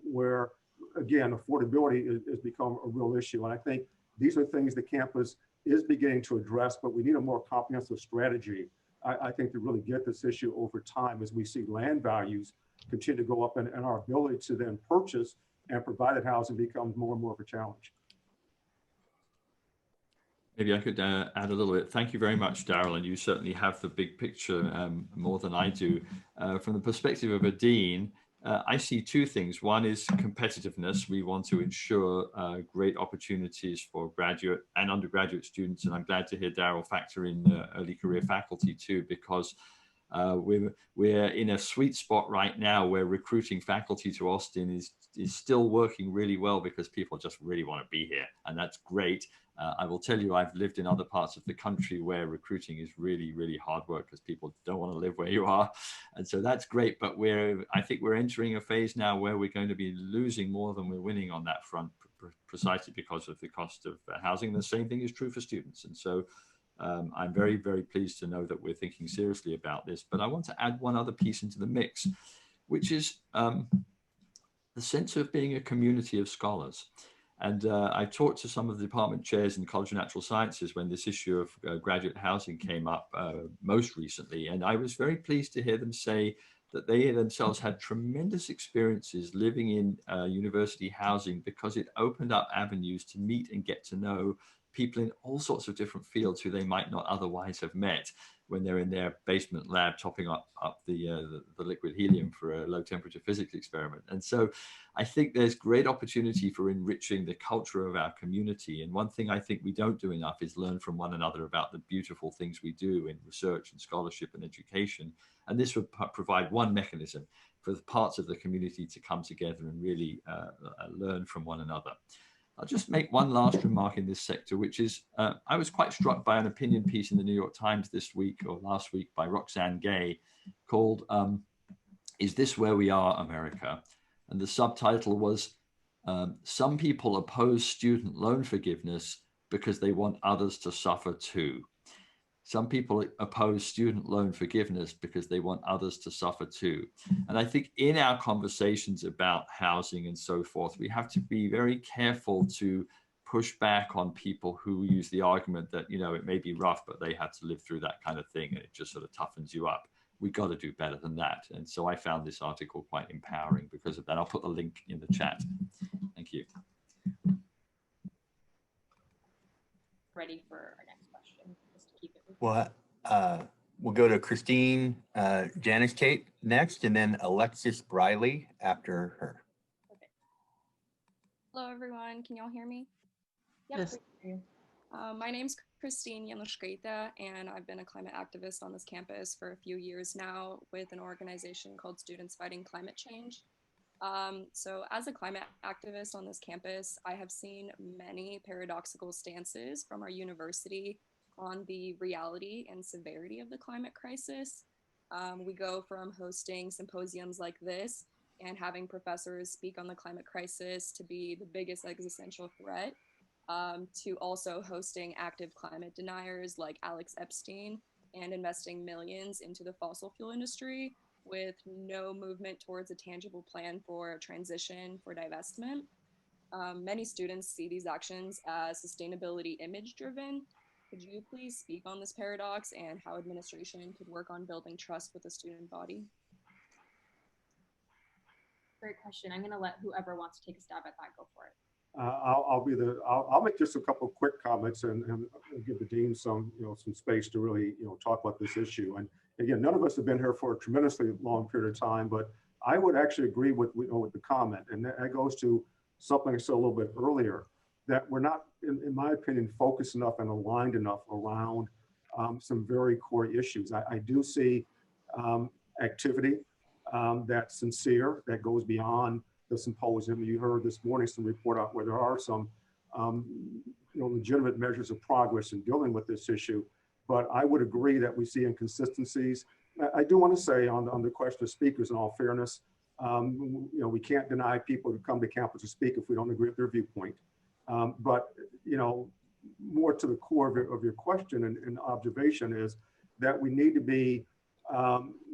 where again, affordability has become a real issue. And I think these are things the campus is beginning to address, but we need a more comprehensive strategy, I think, to really get this issue over time as we see land values continue to go up and our ability to then purchase and provided housing becomes more and more of a challenge. Maybe I could add a little bit. Thank you very much, Daryl, and you certainly have the big picture more than I do. From the perspective of a dean, I see two things. One is competitiveness. We want to ensure great opportunities for graduate and undergraduate students, and I'm glad to hear Daryl factor in early career faculty too, because we're in a sweet spot right now where recruiting faculty to Austin is still working really well because people just really want to be here, and that's great. I will tell you, I've lived in other parts of the country where recruiting is really, really hard work because people don't want to live where you are. And so that's great. But I think we're entering a phase now where we're going to be losing more than we're winning on that front, precisely because of the cost of housing. And the same thing is true for students. And so I'm very, very pleased to know that we're thinking seriously about this. But I want to add one other piece into the mix, which is the sense of being a community of scholars. And I talked to some of the department chairs in College of Natural Sciences when this issue of graduate housing came up most recently. And I was very pleased to hear them say that they themselves had tremendous experiences living in university housing because it opened up avenues to meet and get to know people in all sorts of different fields who they might not otherwise have met when they're in their basement lab topping up the liquid helium for a low temperature physics experiment. And so I think there's great opportunity for enriching the culture of our community. And one thing I think we don't do enough is learn from one another about the beautiful things we do in research and scholarship and education. And this would provide one mechanism for the parts of the community to come together and really learn from one another. I'll just make one last remark in this sector, which is I was quite struck by an opinion piece in the New York Times this week or last week by Roxane Gay called "Is This Where We Are, America?" And the subtitle was "Some people oppose student loan forgiveness because they want others to suffer too." Some people oppose student loan forgiveness because they want others to suffer too. And I think in our conversations about housing and so forth, we have to be very careful to push back on people who use the argument that, you know, it may be rough, but they had to live through that kind of thing and it just sort of toughens you up. We got to do better than that. And so I found this article quite empowering because of that. I'll put the link in the chat. Thank you. Ready for our next question. Just to keep it. Well, we'll go to Christine Janice Kate next, and then Alexis Briley after her. Okay. Hello, everyone. Can y'all hear me? Yes. My name's Christine Januszkiewicz, and I've been a climate activist on this campus for a few years now with an organization called Students Fighting Climate Change. So as a climate activist on this campus, I have seen many paradoxical stances from our university on the reality and severity of the climate crisis. We go from hosting symposiums like this and having professors speak on the climate crisis to be the biggest existential threat, to also hosting active climate deniers like Alex Epstein and investing millions into the fossil fuel industry with no movement towards a tangible plan for transition for divestment. Many students see these actions as sustainability image driven. Could you please speak on this paradox and how administration could work on building trust with the student body? Great question. I'm going to let whoever wants to take a stab at that go for it. I'll make just a couple of quick comments and give the dean some space to really talk about this issue. And again, none of us have been here for a tremendously long period of time, but I would actually agree with the comment, and that goes to something I said a little bit earlier, that we're not, in my opinion, focused enough and aligned enough around some very core issues. I do see activity that's sincere, that goes beyond the symposium. You heard this morning some report out where there are some legitimate measures of progress in dealing with this issue. But I would agree that we see inconsistencies. I do want to say on the question of speakers, in all fairness, we can't deny people to come to campus to speak if we don't agree with their viewpoint. But more to the core of your question and observation is that we need to be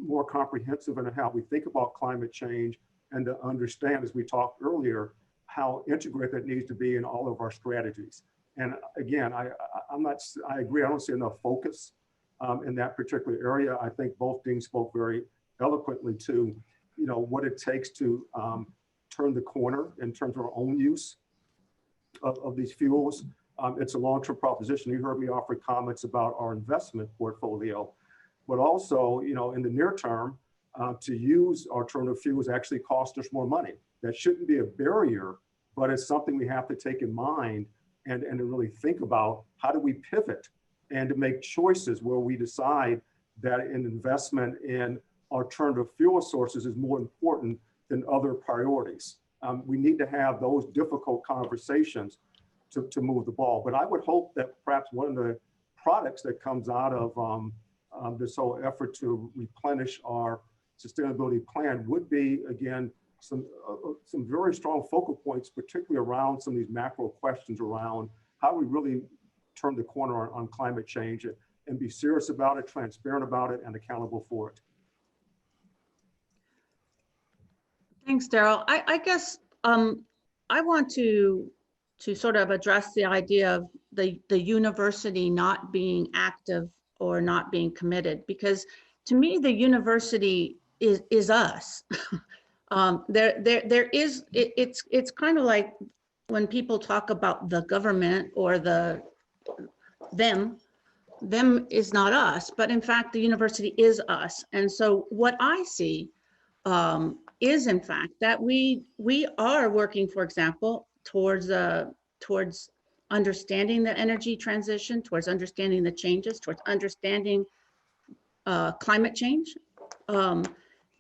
more comprehensive in how we think about climate change, and to understand, as we talked earlier, how integrated that needs to be in all of our strategies. And again, I agree, I don't see enough focus in that particular area. I think both deans spoke very eloquently to, what it takes to turn the corner in terms of our own use of these fuels. It's a long-term proposition. You heard me offer comments about our investment portfolio, but also, in the near term, to use alternative fuels actually costs us more money. That shouldn't be a barrier, but it's something we have to take in mind and to really think about how do we pivot and to make choices where we decide that an investment in alternative fuel sources is more important than other priorities. We need to have those difficult conversations to move the ball. But I would hope that perhaps one of the products that comes out of this whole effort to replenish our sustainability plan would be, again, some very strong focal points, particularly around some of these macro questions around how we really turn the corner on climate change and be serious about it, transparent about it, and accountable for it. Thanks, Daryl. I guess I want to sort of address the idea of the university not being active or not being committed, because to me, the university is us. It's kind of like when people talk about the government or them is not us, but in fact, the university is us. And so what I see is in fact that we are working, for example, towards understanding the energy transition, towards understanding the changes, towards understanding climate change,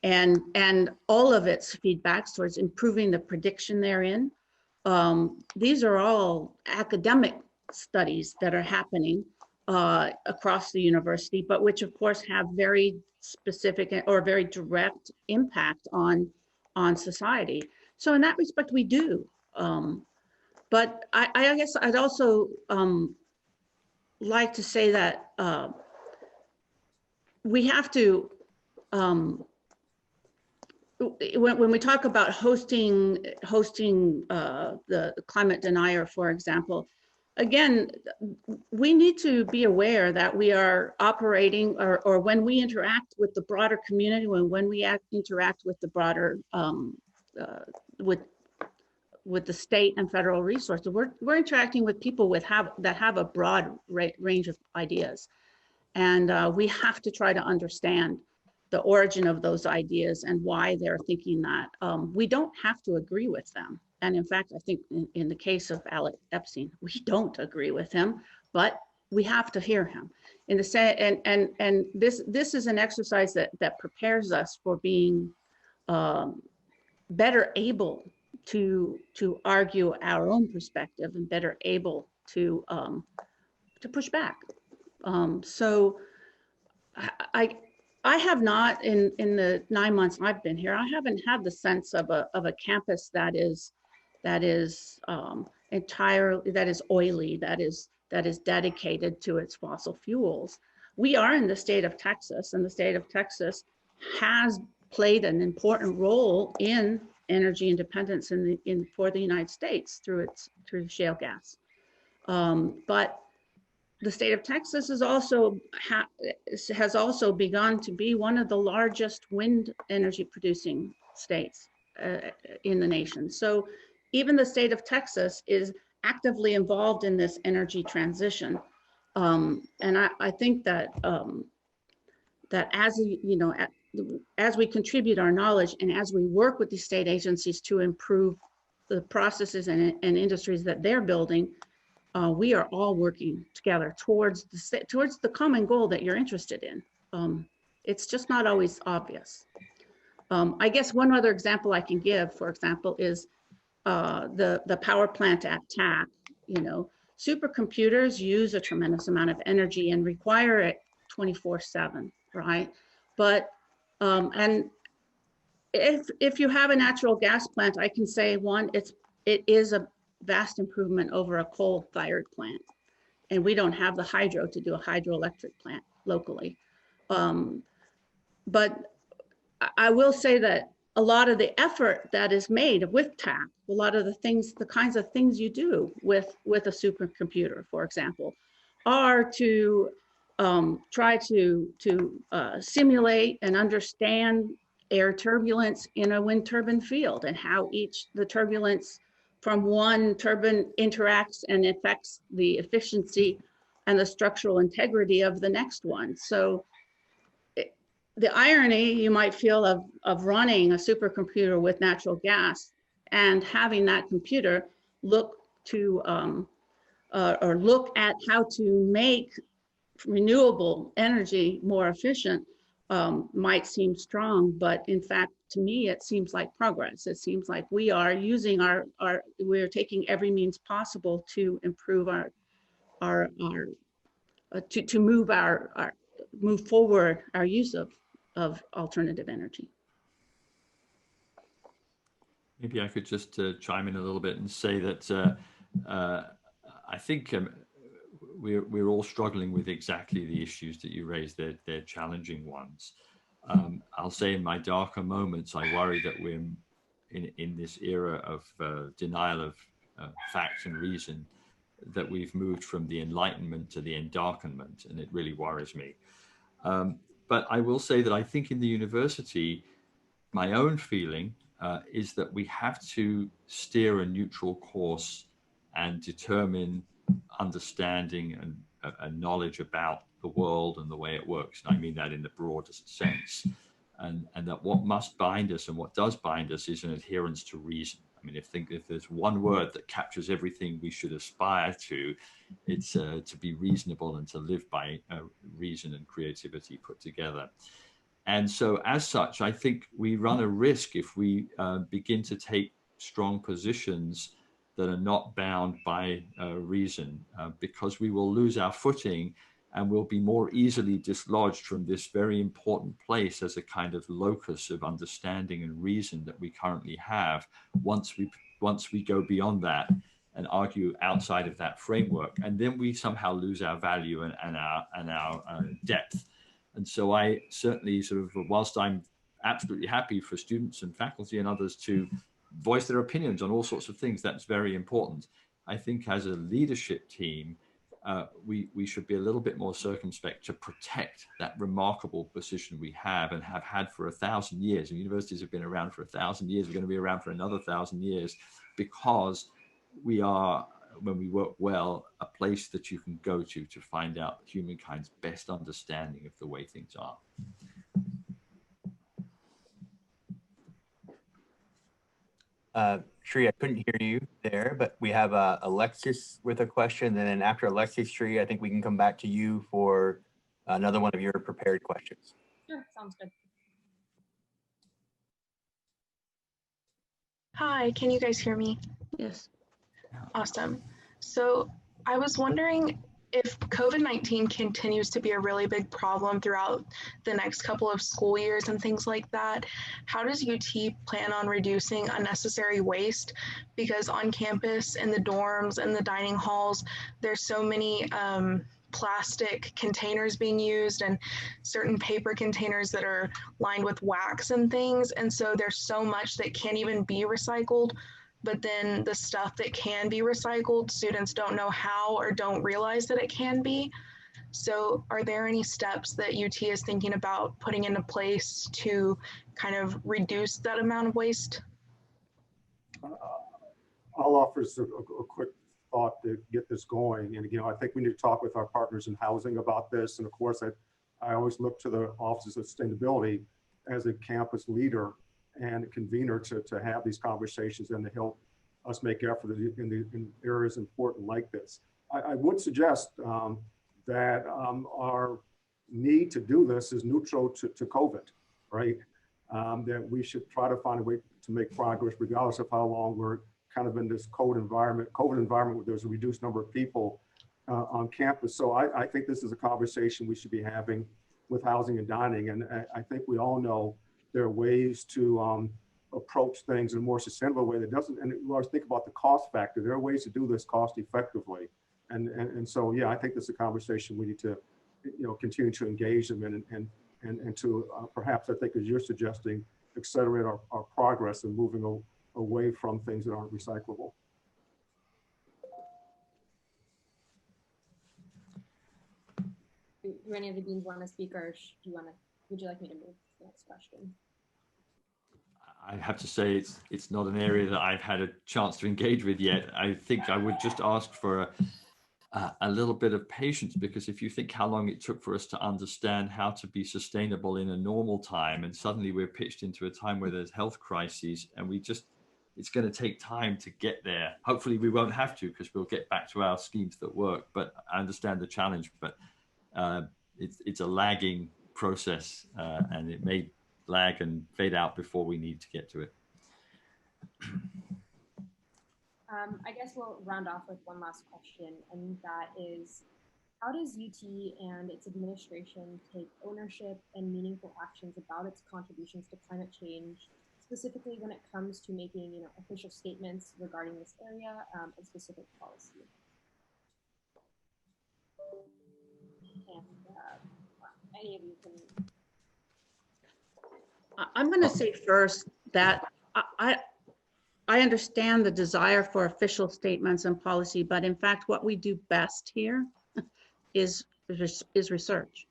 and all of its feedbacks towards improving the prediction therein. These are all academic studies that are happening across the university, but which of course have very specific or very direct impact on society. So in that respect, we do. But I guess I'd also like to say that we have to, when we talk about hosting the climate denier, for example, again, we need to be aware that we are operating, or when we interact with the broader community, when we interact with the broader, with the state and federal resources, we're interacting with people that have a broad range of ideas. And we have to try to understand the origin of those ideas and why they're thinking that. We don't have to agree with them. And in fact, I think in the case of Alec Epstein, we don't agree with him, but we have to hear him. And this is an exercise that prepares us for being better able to argue our own perspective and better able to push back. So I have not, in the 9 months I've been here, I haven't had the sense of a campus that is entirely, that is oily, that is dedicated to its fossil fuels. We are in the state of Texas, and the state of Texas has played an important role in energy independence for the United States through shale gas. But the state of Texas has also begun to be one of the largest wind energy producing states in the nation. So even the state of Texas is actively involved in this energy transition. And I think that that as we contribute our knowledge and as we work with the state agencies to improve the processes and industries that they're building, we are all working together towards the common goal that you're interested in. It's just not always obvious. I guess one other example I can give, for example, is the power plant at TAC. You know, supercomputers use a tremendous amount of energy and require it 24/7, right? But and if you have a natural gas plant, I can say one, it is a vast improvement over a coal-fired plant, and we don't have the hydro to do a hydroelectric plant locally. But I will say that a lot of the effort that is made with TAC, a lot of the things, the kinds of things you do with a supercomputer, for example, are to try to simulate and understand air turbulence in a wind turbine field and how the turbulence from one turbine interacts and affects the efficiency and the structural integrity of the next one. So the irony you might feel of running a supercomputer with natural gas and having that computer look to or look at how to make renewable energy more efficient might seem strong, but in fact, to me, it seems like progress. It seems like we are using we're taking every means possible to improve to move forward our use of alternative energy. Maybe I could just chime in a little bit and say that I think we're all struggling with exactly the issues that you raised. They're challenging ones. I'll say in my darker moments, I worry that we're in this era of denial of fact and reason, that we've moved from the enlightenment to the endarkenment, and it really worries me. But I will say that I think in the university, my own feeling is that we have to steer a neutral course and determine understanding and knowledge about the world and the way it works. And I mean that in the broadest sense. And that what must bind us and what does bind us is an adherence to reason. I mean, if there's one word that captures everything we should aspire to, it's to be reasonable and to live by reason and creativity put together. And so as such, I think we run a risk if we begin to take strong positions that are not bound by reason, because we will lose our footing and we'll be more easily dislodged from this very important place as a kind of locus of understanding and reason that we currently have once we go beyond that and argue outside of that framework. And then we somehow lose our value and our depth. And so I certainly sort of, whilst I'm absolutely happy for students and faculty and others to voice their opinions on all sorts of things, that's very important. I think as a leadership team, we should be a little bit more circumspect to protect that remarkable position we have and have had for 1,000 years. And universities have been around for 1,000 years. We're going to be around for another 1,000 years because we are, when we work well, a place that you can go to find out humankind's best understanding of the way things are. Sri, I couldn't hear you there, but we have Alexis with a question. And then after Alexis, Sri, I think we can come back to you for another one of your prepared questions. Sure, sounds good. Hi, can you guys hear me? Yes. Awesome. So I was wondering if COVID-19 continues to be a really big problem throughout the next couple of school years and things like that, how does UT plan on reducing unnecessary waste? Because on campus, in the dorms, and the dining halls, there's so many plastic containers being used and certain paper containers that are lined with wax and things. And so there's so much that can't even be recycled. But then the stuff that can be recycled, students don't know how or don't realize that it can be. So are there any steps that UT is thinking about putting into place to kind of reduce that amount of waste? I'll offer a quick thought to get this going. And again, I think we need to talk with our partners in housing about this. And of course, I always look to the Office of Sustainability as a campus leader and a convener to have these conversations and to help us make effort in areas important like this. I would suggest that our need to do this is neutral to COVID, right? that we should try to find a way to make progress regardless of how long we're kind of in this COVID environment where there's a reduced number of people on campus. So I think this is a conversation we should be having with housing and dining. And I think we all know there are ways to approach things in a more sustainable way that doesn't, and we always think about the cost factor. There are ways to do this cost effectively. And so, yeah, I think this is a conversation we need to, continue to engage them in and to perhaps, I think, as you're suggesting, accelerate our progress in moving away from things that aren't recyclable. Do any of the deans want to speak, or would you like me to move to the next question? I have to say it's not an area that I've had a chance to engage with yet. I think I would just ask for a little bit of patience, because if you think how long it took for us to understand how to be sustainable in a normal time, and suddenly we're pitched into a time where there's health crises, and it's going to take time to get there. Hopefully we won't have to, because we'll get back to our schemes that work, but I understand the challenge, but it's a lagging process, and it may lag and fade out before we need to get to it. I guess we'll round off with one last question, and that is, how does UT and its administration take ownership and meaningful actions about its contributions to climate change, specifically when it comes to making official statements regarding this area and specific policy? And any of you can. I'm going to say first that I understand the desire for official statements and policy, but in fact, what we do best here is research,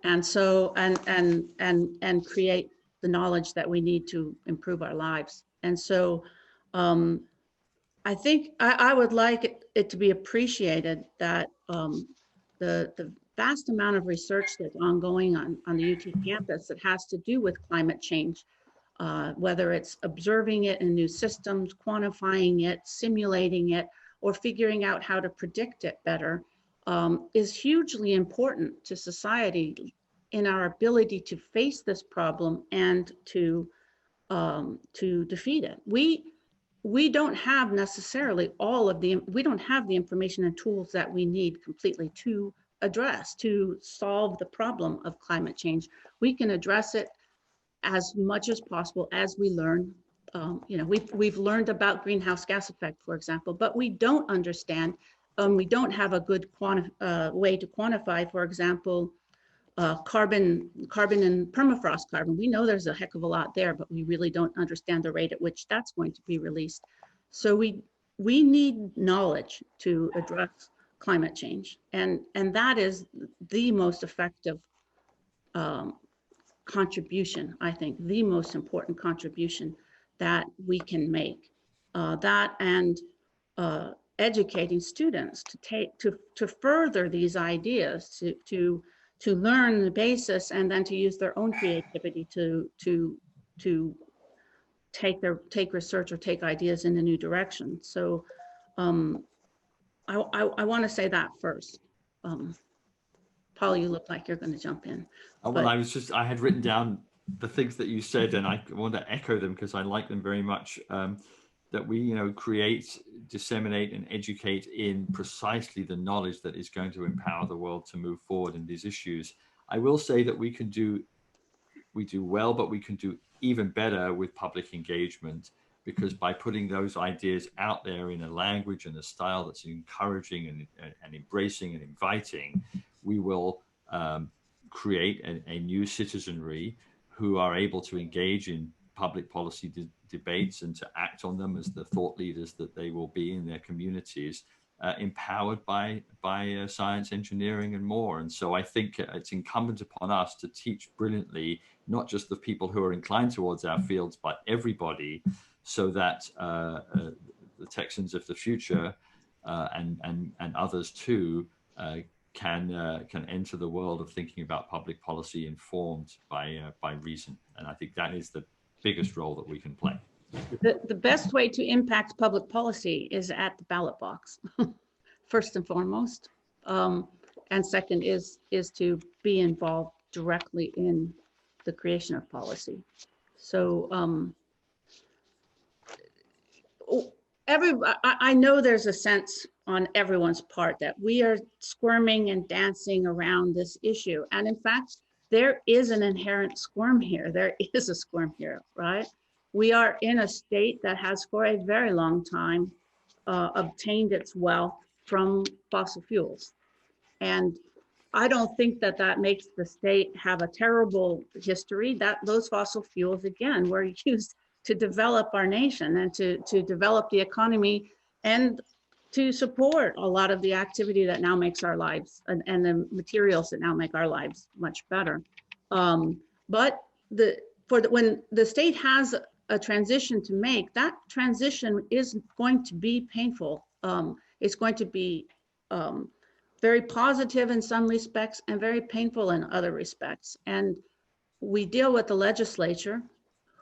and so and create the knowledge that we need to improve our lives. And so, I think I would like it to be appreciated that the vast amount of research that's ongoing on the UT campus that has to do with climate change, whether it's observing it in new systems, quantifying it, simulating it, or figuring out how to predict it better, is hugely important to society in our ability to face this problem and to defeat it. We don't have necessarily we don't have the information and tools that we need completely to solve the problem of climate change. We can address it as much as possible as we learn. We've learned about greenhouse gas effect, for example, but we don't understand, we don't have a good way to quantify, for example, carbon and permafrost carbon. We know there's a heck of a lot there, but we really don't understand the rate at which that's going to be released. So we need knowledge to address climate change, and that is the most effective contribution, I think, the most important contribution that we can make. That and educating students to further these ideas, to learn the basis, and then to use their own creativity to take research or take ideas in a new direction. So I want to say that first. Paul, you look like you're going to jump in. Oh, well, I had written down the things that you said, and I want to echo them because I like them very much. That we, create, disseminate, and educate in precisely the knowledge that is going to empower the world to move forward in these issues. I will say that we do well, but we can do even better with public engagement, because by putting those ideas out there in a language and a style that's encouraging and embracing and inviting, we will create a new citizenry who are able to engage in public policy debates and to act on them as the thought leaders that they will be in their communities, empowered by science, engineering, and more. And so I think it's incumbent upon us to teach brilliantly, not just the people who are inclined towards our fields, but everybody, so that the Texans of the future and others too can enter the world of thinking about public policy informed by reason. And I think that is the biggest role that we can play. The best way to impact public policy is at the ballot box, first and foremost. And second is to be involved directly in the creation of policy. So I know there's a sense on everyone's part that we are squirming and dancing around this issue. And in fact, there is an inherent squirm here. There is a squirm here, right? We are in a state that has for a very long time obtained its wealth from fossil fuels. And I don't think that that makes the state have a terrible history. That those fossil fuels, again, were used to develop our nation and to develop the economy and to support a lot of the activity that now makes our lives and the materials that now make our lives much better. But when the state has a transition to make, that transition is going to be painful. It's going to be very positive in some respects and very painful in other respects. And we deal with the legislature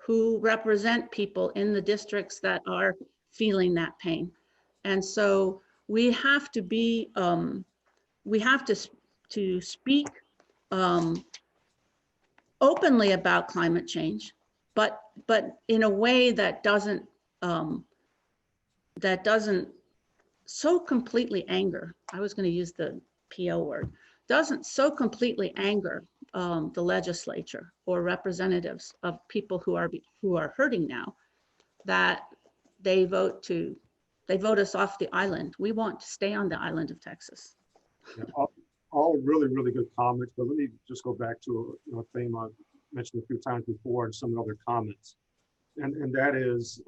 who represent people in the districts that are feeling that pain. And so we have to be, we have to speak openly about climate change, but in a way that doesn't so completely anger. I was going to use the PO word. Doesn't so completely anger the legislature or representatives of people who are hurting now that they vote us off the island. We want to stay on the island of Texas. Yeah, all really, really good comments, but let me just go back to a theme I've mentioned a few times before and some other comments. And that is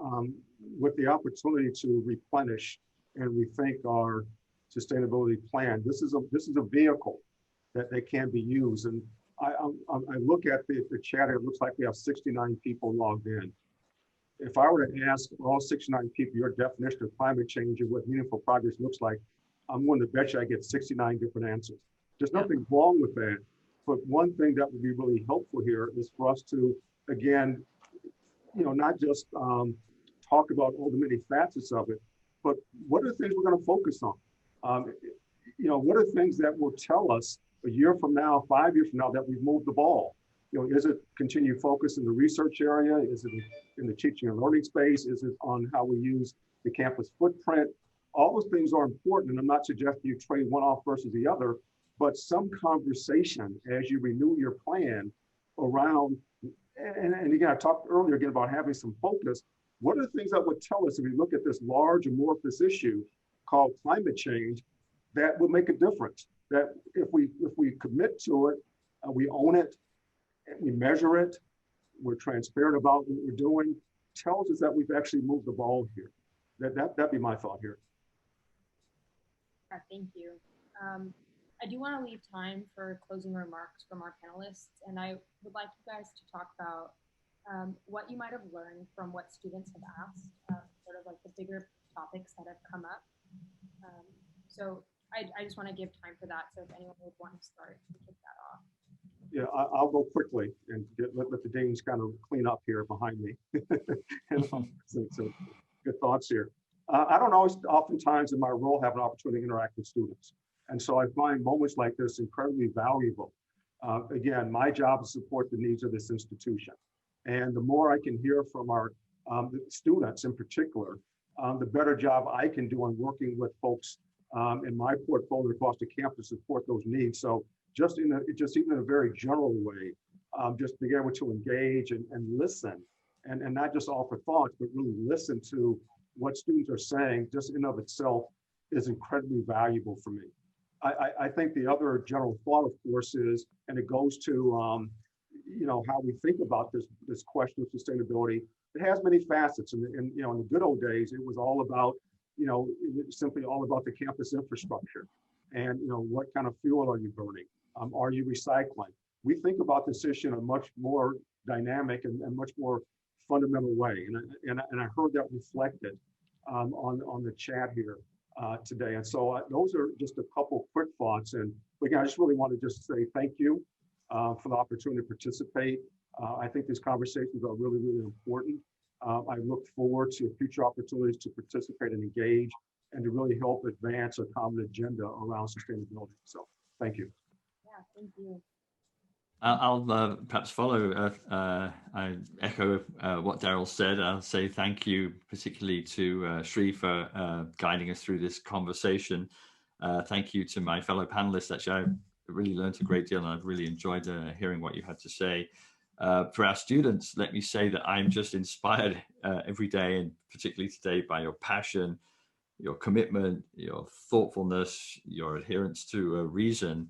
with the opportunity to replenish and rethink our sustainability plan. This is a vehicle that they can be used. And I look at the chat, it looks like we have 69 people logged in. If I were to ask all 69 people your definition of climate change and what meaningful progress looks like, I'm willing to bet you I get 69 different answers. There's nothing wrong with that. But one thing that would be really helpful here is for us to, again, not just talk about all the many facets of it, but what are the things we're going to focus on? What are things that will tell us a year from now, 5 years from now, that we've moved the ball? Is it continued focus in the research area? Is it in the teaching and learning space? Is it on how we use the campus footprint? All those things are important, and I'm not suggesting you trade one off versus the other, but some conversation as you renew your plan around, and again, I talked earlier again about having some focus. What are the things that would tell us if we look at this large amorphous issue called climate change that would make a difference? That if we commit to it, we own it, we measure it, we're transparent about what we're doing, tells us that we've actually moved the ball here. That'd be my thought here. Thank you. I do want to leave time for closing remarks from our panelists, and I would like you guys to talk about what you might have learned from what students have asked, sort of like the bigger topics that have come up. So I just want to give time for that. So if anyone would want to start to kick that off. Yeah, I'll go quickly and let the deans kind of clean up here behind me. So good thoughts here. I don't always, oftentimes in my role, have an opportunity to interact with students. And so I find moments like this incredibly valuable. Again, my job is to support the needs of this institution. And the more I can hear from our students in particular, the better job I can do on working with folks in my portfolio across the campus to support those needs. So just even in a very general way, just being able to engage and listen and not just offer thoughts, but really listen to what students are saying just in of itself is incredibly valuable for me. I think the other general thought, of course, is, and it goes to how we think about this question of sustainability. It has many facets, and in the good old days, it was all about simply all about the campus infrastructure, and what kind of fuel are you burning? Are you recycling? We think about this issue in a much more dynamic and much more fundamental way, and I heard that reflected on the chat here today. And so those are just a couple quick thoughts. And again, I just really want to just say thank you for the opportunity to participate. I think these conversations are really, really important. I look forward to future opportunities to participate and engage and to really help advance a common agenda around sustainability. So thank you. Yeah, thank you. I'll perhaps follow. I echo what Daryl said. I'll say thank you particularly to Sri for guiding us through this conversation. Thank you to my fellow panelists. Actually, I really learned a great deal and I've really enjoyed hearing what you had to say. For our students, let me say that I'm just inspired every day, and particularly today, by your passion, your commitment, your thoughtfulness, your adherence to reason.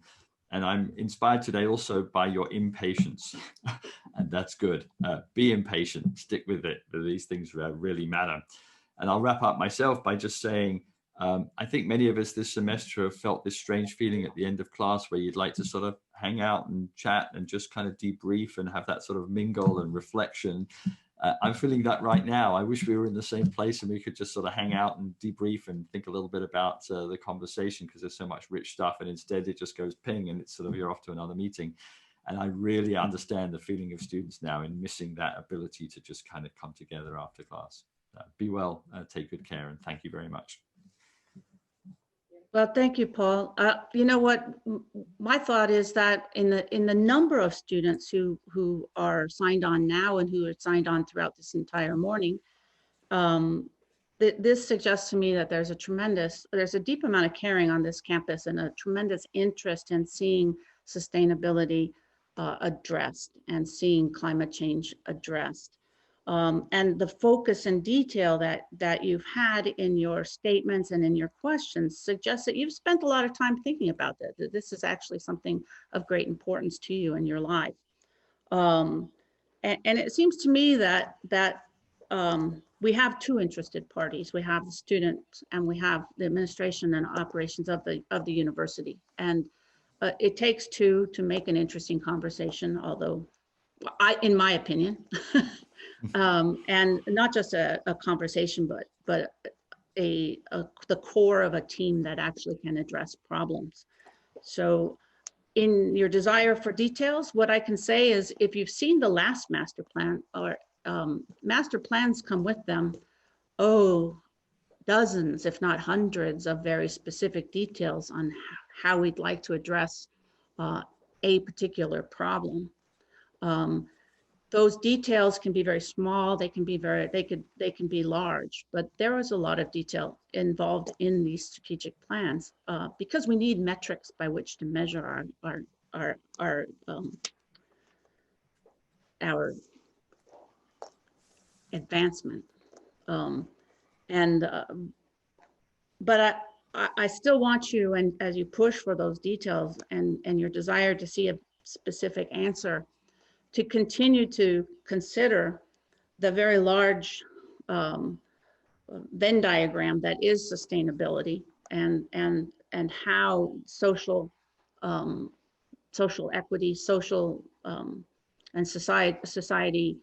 And I'm inspired today also by your impatience, and that's good. Be impatient, stick with it. These things really matter. And I'll wrap up myself by just saying, I think many of us this semester have felt this strange feeling at the end of class where you'd like to sort of hang out and chat and just kind of debrief and have that sort of mingle and reflection. I'm feeling that right now. I wish we were in the same place and we could just sort of hang out and debrief and think a little bit about the conversation, because there's so much rich stuff, and instead it just goes ping and it's sort of you're off to another meeting. And I really understand the feeling of students now in missing that ability to just kind of come together after class. Be well, take good care, and thank you very much. Well, thank you, Paul. You know what? My thought is that in the number of students who are signed on now and who are signed on throughout this entire morning, this suggests to me that there's a deep amount of caring on this campus and a tremendous interest in seeing sustainability addressed and seeing climate change addressed. And the focus and detail that you've had in your statements and in your questions suggests that you've spent a lot of time thinking about that this is actually something of great importance to you in your life. And it seems to me that we have two interested parties. We have the students and we have the administration and operations of the university. And it takes two to make an interesting conversation, although in my opinion, and not just a conversation, but the core of a team that actually can address problems. So in your desire for details, what I can say is if you've seen the last master plan, or master plans come with them, dozens, if not hundreds of very specific details on how we'd like to address a particular problem. Those details can be very small, they can be large, but there is a lot of detail involved in these strategic plans because we need metrics by which to measure our advancement. But I still want you, and as you push for those details and your desire to see a specific answer, to continue to consider the very large Venn diagram that is sustainability and how social equity, social and society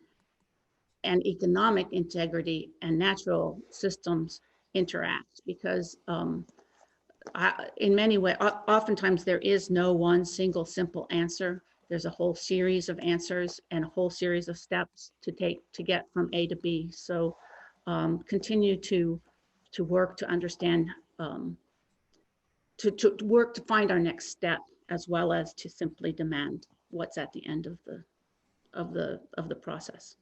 and economic integrity and natural systems interact, because in many ways, oftentimes there is no one single simple answer. There's a whole series of answers and a whole series of steps to take to get from A to B. So continue to work to understand, to work to find our next step, as well as to simply demand what's at the end of the process.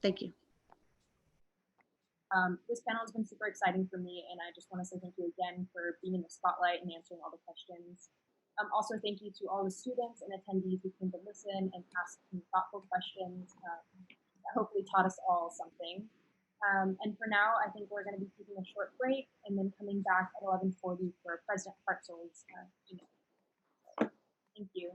Thank you. This panel has been super exciting for me, and I just want to say thank you again for being in the spotlight and answering all the questions. Also, thank you to all the students and attendees who came to listen and ask some thoughtful questions that hopefully taught us all something. And for now, I think we're going to be taking a short break and then coming back at 11:40 for President Hartzell's keynote. Thank you.